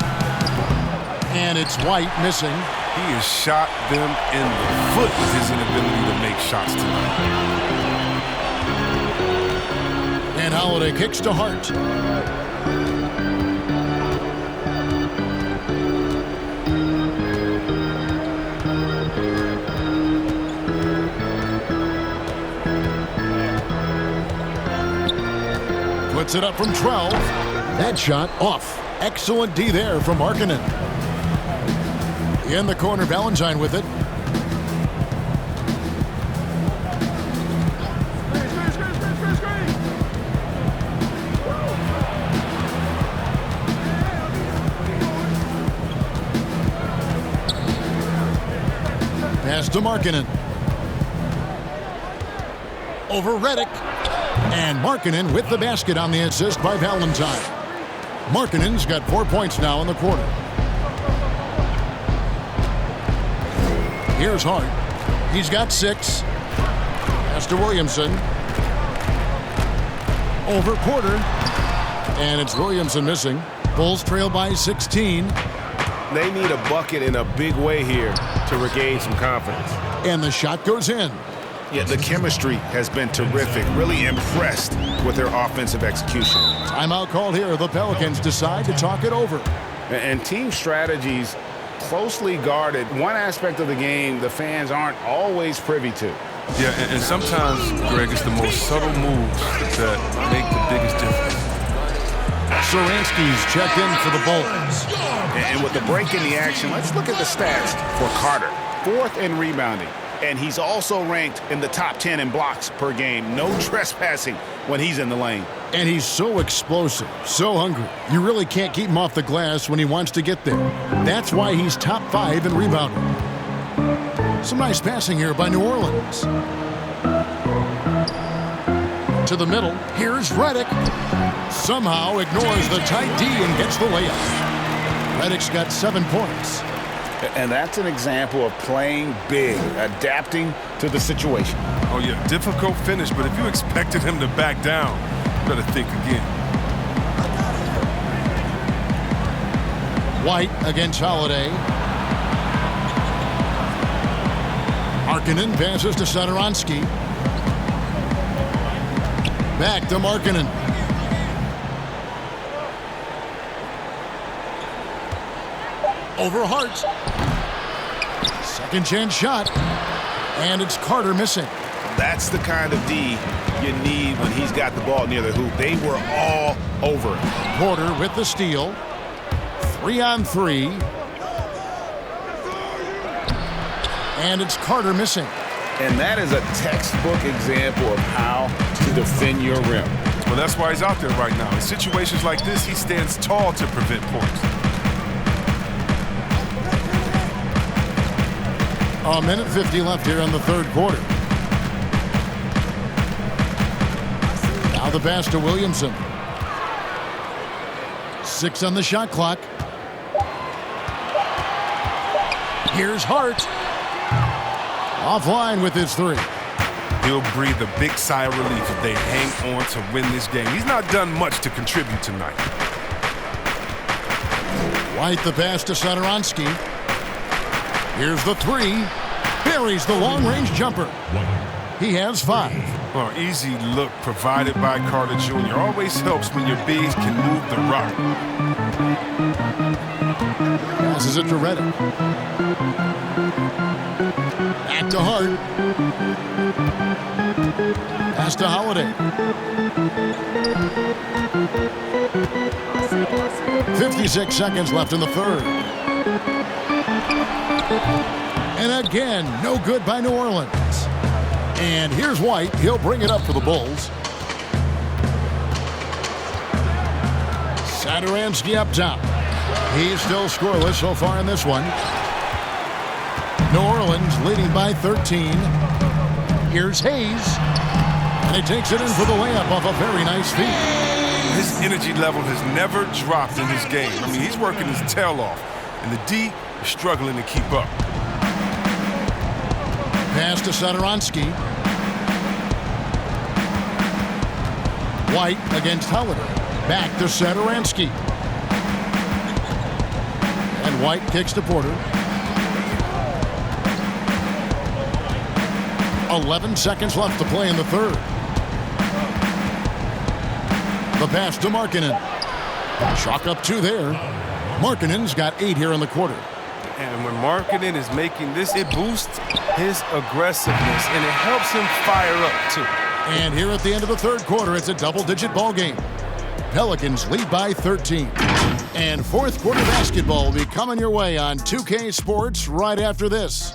A: And it's White missing.
G: He has shot them in the foot with his inability to make shots tonight.
A: And Holiday kicks to Hart. Puts it up from 12. That shot off. Excellent D there from Markkanen. In the corner, Valentine with it. Pass to Markkanen. Over Redick. And Markkanen with the basket on the assist by Valentine. Markkanen's got 4 points now in the quarter. Here's Hart. He's got 6. Pass to Williamson. Over Porter. And it's Williamson missing. Bulls trail by 16.
K: They need a bucket in a big way here to regain some confidence.
A: And the shot goes in.
F: Yeah, the chemistry has been terrific. Really impressed with their offensive execution.
A: Timeout called here. The Pelicans decide to talk it over.
J: And team strategies closely guarded. One aspect of the game the fans aren't always privy to.
G: Yeah, and sometimes, Greg, it's the most subtle moves that make the biggest difference.
A: Saransky's checked in for the Bulls.
F: And with the break in the action, let's look at the stats for Carter. 4th in rebounding. And he's also ranked in the top 10 in blocks per game. No trespassing when he's in the lane.
A: And he's so explosive, so hungry. You really can't keep him off the glass when he wants to get there. That's why he's top 5 in rebounding. Some nice passing here by New Orleans. To the middle. Here's Redick. Somehow ignores the tight D and gets the layup. Redick's got 7 points.
J: And that's an example of playing big, adapting to the situation.
G: Oh, yeah, difficult finish, but if you expected him to back down, you better think again.
A: White against Holiday. Markkanen passes to Satoransky. Back to Markkanen. Over Hart. Second chance shot. And it's Carter missing.
F: That's the kind of D you need when he's got the ball near the hoop. They were all over it.
A: Porter with the steal. 3-on-3. And it's Carter missing.
J: And that is a textbook example of how to defend your rim.
G: Well, that's why he's out there right now. In situations like this, he stands tall to prevent points.
A: A minute 50 left here in the third quarter. Now the pass to Williamson. 6 on the shot clock. Here's Hart. Offline with his 3.
G: He'll breathe a big sigh of relief if they hang on to win this game. He's not done much to contribute tonight.
A: White the pass to Satoransky. Here's the 3. Buries the long-range jumper. He has 5.
G: Well, easy look provided by Carter Jr. Always helps when your bigs can move the rock.
A: Passes it to Reddick. Back to Hart. Pass to Holiday. 56 seconds left in the third. And again, no good by New Orleans. And here's White. He'll bring it up for the Bulls. Satoransky up top. He's still scoreless so far in this one. New Orleans leading by 13. Here's Hayes. And he takes it in for the layup off a very nice feed.
G: His energy level has never dropped in this game. I mean, he's working his tail off. And the D is struggling to keep up.
A: Pass to Satoransky. White against Holiday. Back to Satoransky. And White kicks to Porter. 11 seconds left to play in the third. The pass to Markkanen. Chalk up 2 there. Markkanen's got 8 here in the quarter.
G: And when Markkanen is making this, it boosts his aggressiveness, and it helps him fire up, too.
A: And here at the end of the third quarter, it's a double-digit ball game. Pelicans lead by 13. And fourth quarter basketball will be coming your way on 2K Sports right after this.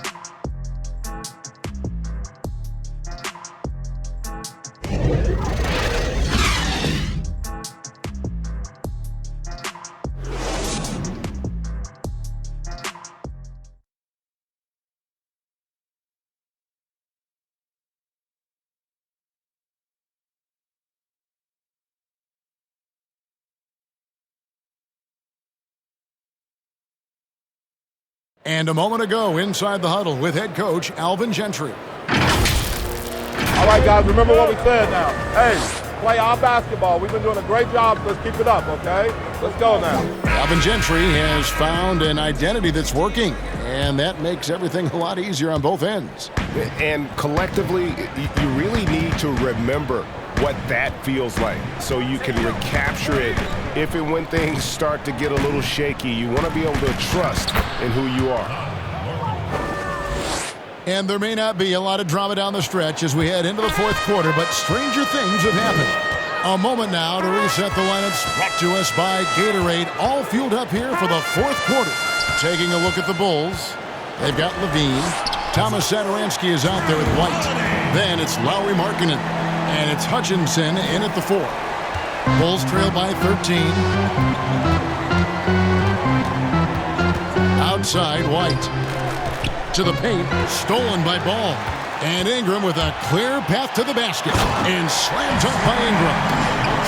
A: And a moment ago, inside the huddle with head coach Alvin Gentry.
M: All right, guys, remember what we said now. Hey, play our basketball. We've been doing a great job. Let's keep it up, okay? Let's go now.
A: Alvin Gentry has found an identity that's working, and that makes everything a lot easier on both ends.
K: And collectively, you really need to remember what that feels like so you can recapture it if and when things start to get a little shaky. You want to be able to trust in who you are.
A: And there may not be a lot of drama down the stretch as we head into the fourth quarter, but stranger things have happened. A moment now to reset the lineups brought to us by Gatorade, all fueled up here for the fourth quarter. Taking a look at the Bulls, they've got Lavine. Thomas Satoransky is out there with White. Then it's Lauri Markkanen. And it's Hutchinson in at the 4. Bulls trail by 13. Outside, White. To the paint, stolen by Ball. And Ingram with a clear path to the basket. And slammed up by Ingram.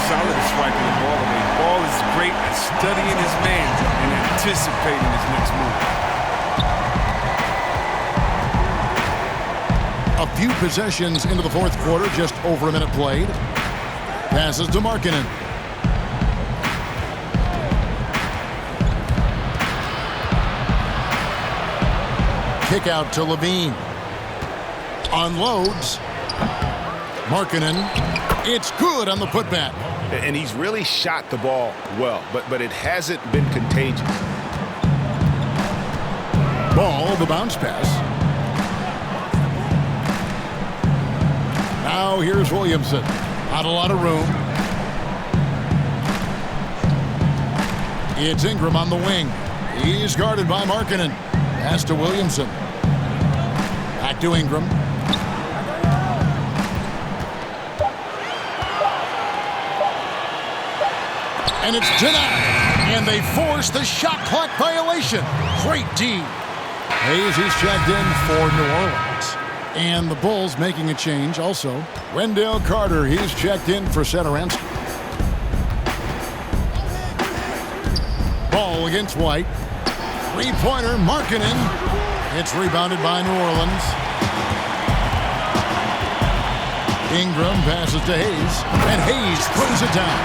G: Solid at swiping the ball away. Ball is great at studying his man and anticipating his next move.
A: A few possessions into the fourth quarter, just over a minute played. Passes to Markkanen. Kick out to Lavine. Unloads. Markkanen. It's good on the putback.
K: And he's really shot the ball well, but it hasn't been contagious.
A: Ball, the bounce pass. go. Here's Williamson. Not a lot of room. It's Ingram on the wing. He's guarded by Markkanen. Pass to Williamson. Back to Ingram. And it's denied. And they force the shot clock violation. Great D. Hayes, he's checked in for New Orleans. And the Bulls making a change also. Wendell Carter, he's checked in for Satoransky. Ball against White. Three-pointer, Markkanen. It's rebounded by New Orleans. Ingram passes to Hayes. And Hayes throws it down.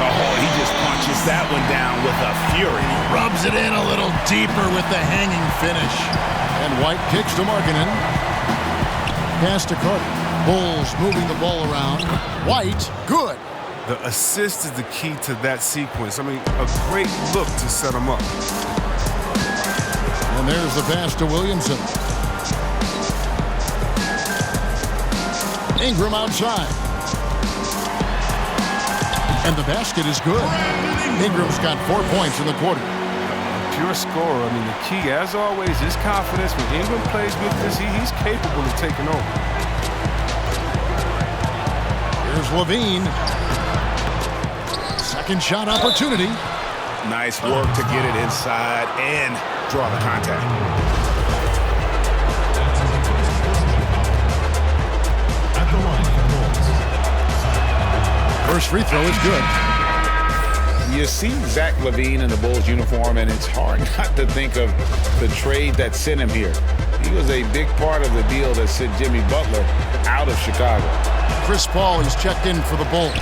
F: Oh, he just punches that one down with a fury.
A: Rubs it in a little deeper with the hanging finish. And White kicks to Markkanen. Pass to Carter. Bulls moving the ball around. White, good.
G: The assist is the key to that sequence. I mean, a great look to set him up.
A: And there's the pass to Williamson. Ingram outside. And the basket is good. Ingram's got 4 points in the quarter.
G: Pure scorer. I mean, the key, as always, is confidence. When Ingram plays with this, he's capable of taking over.
A: Here's Lavine. Second shot opportunity.
F: Nice work to get it inside and draw the contact.
I: At the line for Bulls.
A: First free throw is good.
J: You see Zach Lavine in the Bulls uniform, and it's hard not to think of the trade that sent him here. He was a big part of the deal that sent Jimmy Butler out of Chicago.
A: Chris Paul is checked in for the Bulls.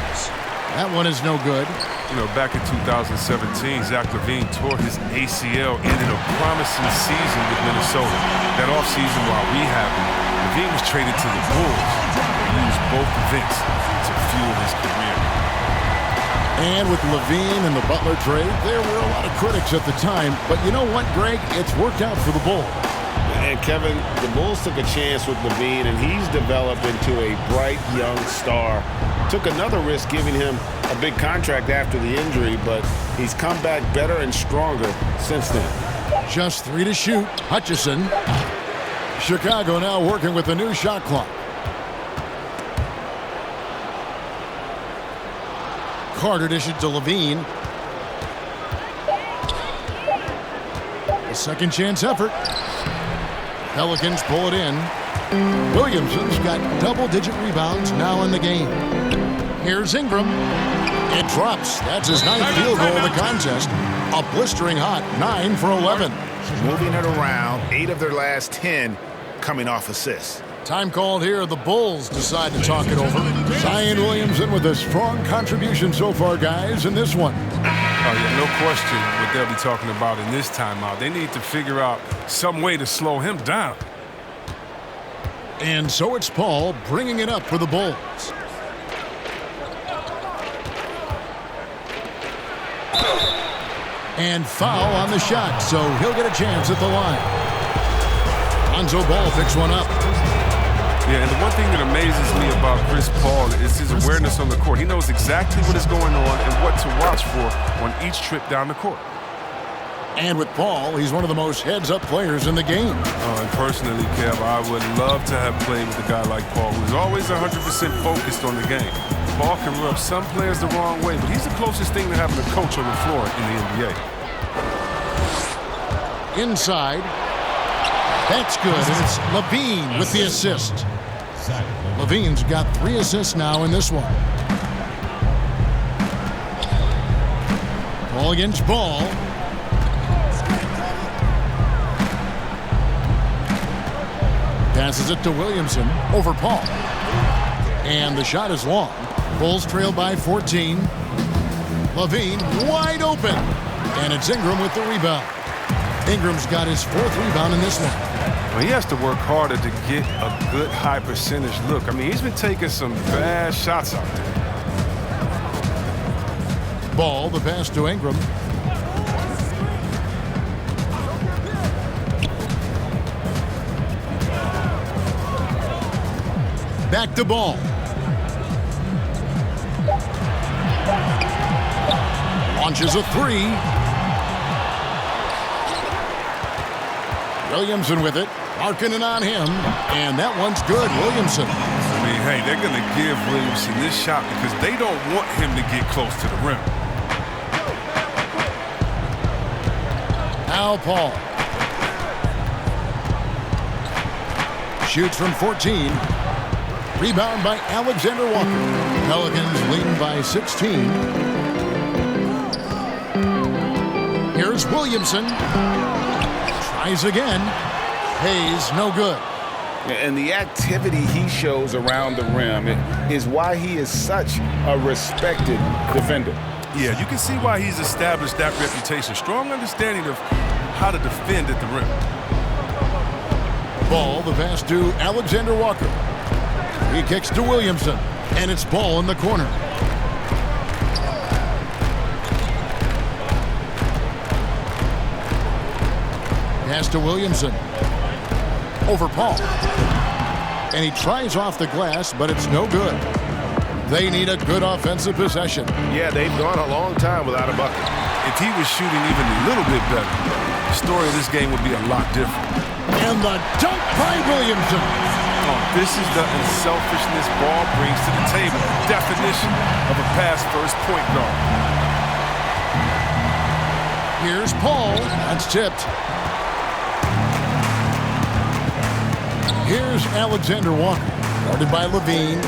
A: That one is no good.
G: You know, back in 2017, Zach Lavine tore his ACL, ended a promising season with Minnesota. That offseason while rehabbing, Lavine was traded to the Bulls. He used both events to fuel his career.
A: And with Lavine and the Butler trade, there were a lot of critics at the time. But you know what, Greg? It's worked out for the Bulls.
J: And Kevin, the Bulls took a chance with Lavine, and he's developed into a bright young star. Took another risk giving him a big contract after the injury, but he's come back better and stronger since then.
A: Just 3 to shoot. Hutchison. Chicago now working with the new shot clock. Carter dishes to Lavine. A second chance effort. Pelicans pull it in. Williamson's got double-digit rebounds now in the game. Here's Ingram. It drops. That's his 9th field goal of the contest. A blistering hot 9 for 11.
F: Moving it around, 8 of their last 10 coming off assists.
A: Time called here. The Bulls decide to talk it over. Zion Williamson with a strong contribution so far, guys, in this one.
G: Oh, yeah, no question what they'll be talking about in this timeout. They need to figure out some way to slow him down.
A: And so it's Paul bringing it up for the Bulls. And foul on the shot, so he'll get a chance at the line. Lonzo Ball picks one up.
G: Yeah, and the one thing that amazes me about Chris Paul is his awareness on the court. He knows exactly what is going on and what to watch for on each trip down the court.
A: And with Paul, he's one of the most heads-up players in the game.
G: And personally, Kev, I would love to have played with a guy like Paul, who's always 100% focused on the game. Paul can rub some players the wrong way, but he's the closest thing to having a coach on the floor in the NBA.
A: Inside. That's good, and it's Lavine with the assist. Lavine's got 3 assists now in this one. Ball against Ball. Passes it to Williamson over Paul. And the shot is long. Bulls trail by 14. Lavine wide open. And it's Ingram with the rebound. Ingram's got his 4th rebound in this one.
G: Well, he has to work harder to get a good high percentage look. I mean, he's been taking some bad shots out there.
A: Ball, the pass to Ingram. Back to Ball. Launches a three. Williamson with it. Markkanen on him. And that one's good. Williamson.
G: I mean, hey, they're going to give Williamson this shot because they don't want him to get close to the rim.
A: Now Paul. Shoots from 14. Rebound by Alexander Walker. Pelicans leading by 16. Here's Williamson. Tries again. Hayes, no good.
J: And the activity he shows around the rim is why he is such a respected defender.
G: Yeah, you can see why he's established that reputation. Strong understanding of how to defend at the rim.
A: Ball, the pass to Alexander Walker. He kicks to Williamson, and it's Ball in the corner. Pass to Williamson. Over Paul. And he tries off the glass, but it's no good. They need a good offensive possession.
K: Yeah, they've gone a long time without a bucket.
G: If he was shooting even a little bit better, the story of this game would be a lot different.
A: And the dunk by Williamson.
G: Oh, this is the unselfishness ball brings to the table. The definition of a pass-first point guard.
A: Here's Paul. That's tipped. Here's Alexander Walker. Guarded by Lavine.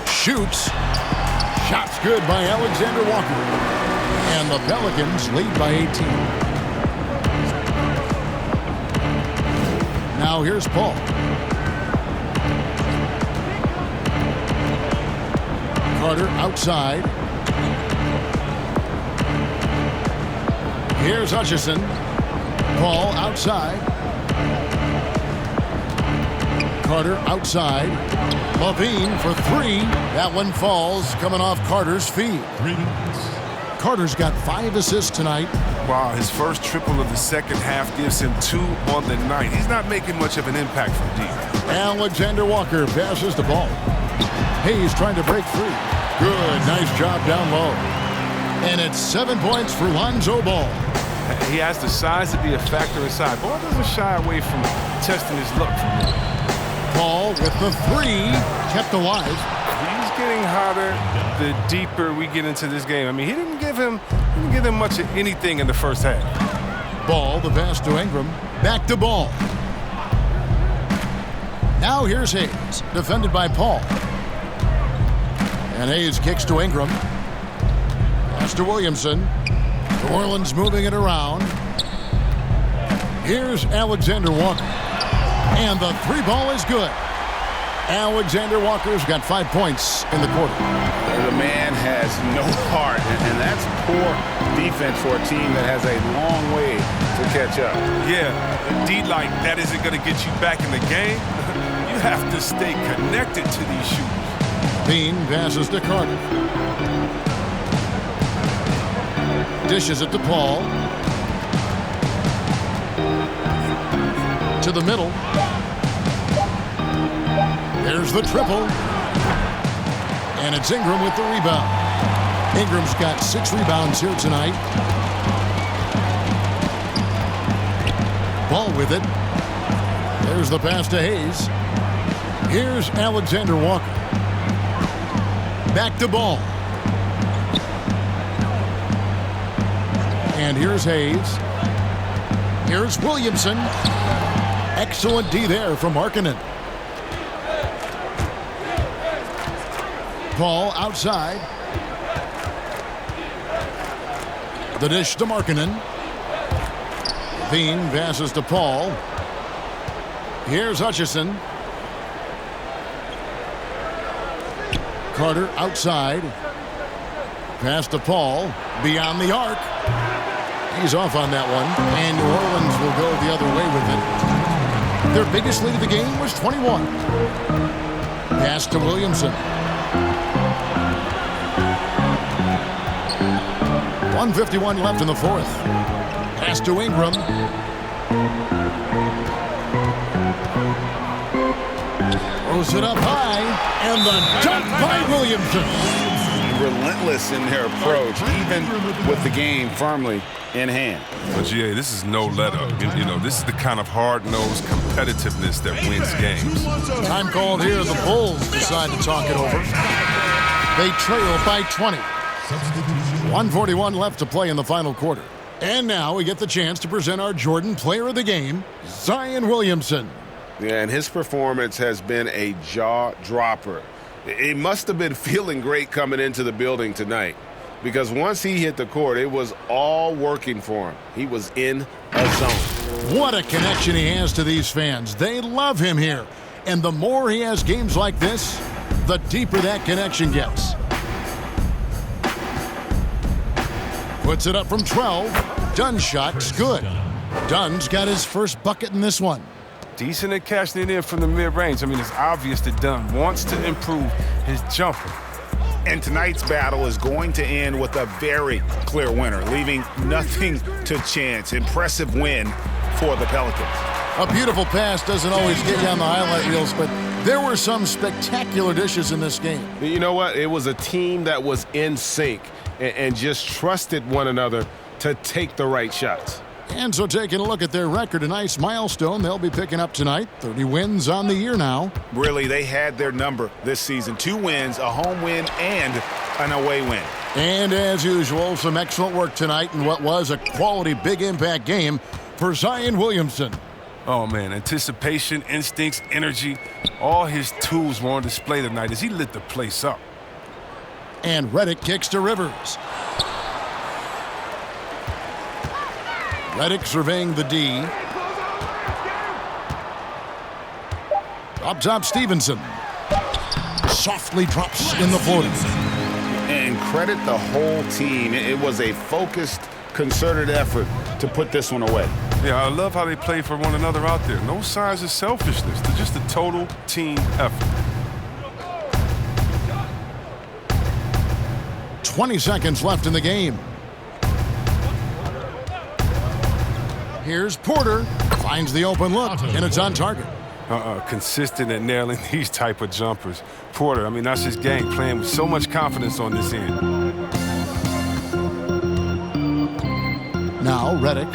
A: Shoots. Shot's good by Alexander Walker. And the Pelicans lead by 18. Now here's Paul. Carter outside. Here's Hutchison. Paul outside. Carter outside. Lavine for three. That one falls, coming off Carter's feet. Carter's got 5 assists tonight.
G: Wow, his first triple of the second half gives him 2 on the night. He's not making much of an impact from deep.
A: Alexander Walker passes the ball. Hayes trying to break free. Good, nice job down low. And it's 7 points for Lonzo Ball.
G: He has the size to be a factor inside. Ball doesn't shy away from testing his luck from there.
A: Paul with the three, kept alive.
G: He's getting hotter the deeper we get into this game. I mean, he didn't give him much of anything in the first half.
A: Ball, the pass to Ingram. Back to Ball. Now here's Hayes, defended by Paul. And Hayes kicks to Ingram. Pass to Williamson. New Orleans moving it around. Here's Alexander Walker. And the three ball is good. Alexander Walker's got 5 points in the quarter.
J: The man has no heart, and that's poor defense for a team that has a long way to catch up.
G: Yeah, indeed, like that isn't going to get you back in the game. You have to stay connected to these shooters.
A: Bean passes to Carter. Dishes it to Paul. To the middle. There's the triple. And it's Ingram with the rebound. Ingram's got 6 rebounds here tonight. Ball with it. There's the pass to Hayes. Here's Alexander Walker. Back to Ball. And here's Hayes. Here's Williamson. Excellent D there from Markkanen. Paul outside. The dish to Markkanen. Bean passes to Paul. Here's Hutchison. Carter outside. Pass to Paul. Beyond the arc. He's off on that one. And New Orleans will go the other way with it. Their biggest lead of the game was 21. Pass to Williamson. 1:51 left in the fourth. Pass to Ingram. Throws it up high. And the dunk by Williamson.
J: relentless in their approach, even with the game firmly in hand.
G: But GA, this is no let-up. You know, this is the kind of hard-nosed competitiveness that wins games.
A: Time called here. The Bulls decide to talk it over. They trail by 20. 1:41 left to play in the final quarter. And now we get the chance to present our Jordan Player of the Game, Zion Williamson.
K: Yeah, and his performance has been a jaw-dropper. He must have been feeling great coming into the building tonight, because once he hit the court, it was all working for him. He was in a zone.
A: What a connection he has to these fans. They love him here. And the more he has games like this, the deeper that connection gets. Puts it up from 12. Dunn's shot's good. Dunn's got his first bucket in this one.
G: Decent at cashing it in from the mid-range. I mean, it's obvious that Dunn wants to improve his jumper.
F: And tonight's battle is going to end with a very clear winner, leaving nothing to chance. Impressive win for the Pelicans.
A: A beautiful pass doesn't always get you on the highlight reels, but there were some spectacular dishes in this game.
K: You know what? It was a team that was in sync and just trusted one another to take the right shots.
A: And so taking a look at their record, a nice milestone they'll be picking up tonight. 30 wins on the year now.
F: Really, they had their number this season. 2 wins, a home win, and an away win.
A: And as usual, some excellent work tonight in what was a quality big impact game for Zion Williamson.
G: Oh, man, anticipation, instincts, energy, all his tools were on display tonight as he lit the place up.
A: And Redick kicks to Rivers. Redick surveying the D. Up top, Stevenson. Softly drops in the floater.
J: And credit the whole team. It was a focused, concerted effort to put this one away.
G: Yeah, I love how they play for one another out there. No signs of selfishness. They're just a total team effort.
A: 20 seconds left in the game. Here's Porter. Finds the open look, and it's on target.
G: Consistent at nailing these type of jumpers. Porter, I mean, that's his game, playing with so much confidence on this end.
A: Now, Redick.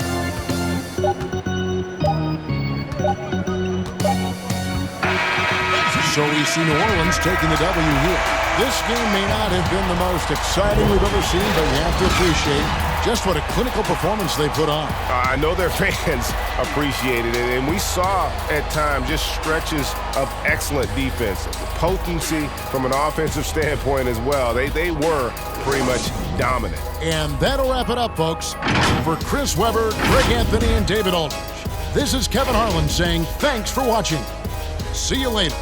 A: So we see New Orleans taking the W here. This game may not have been the most exciting we've ever seen, but you have to appreciate just what a clinical performance they put on.
K: I know their fans appreciated it, and we saw at times just stretches of excellent defense. Potency from an offensive standpoint as well. They were pretty much dominant.
A: And that'll wrap it up, folks. For Chris Webber, Greg Anthony, and David Aldridge, this is Kevin Harlan saying thanks for watching. See you later.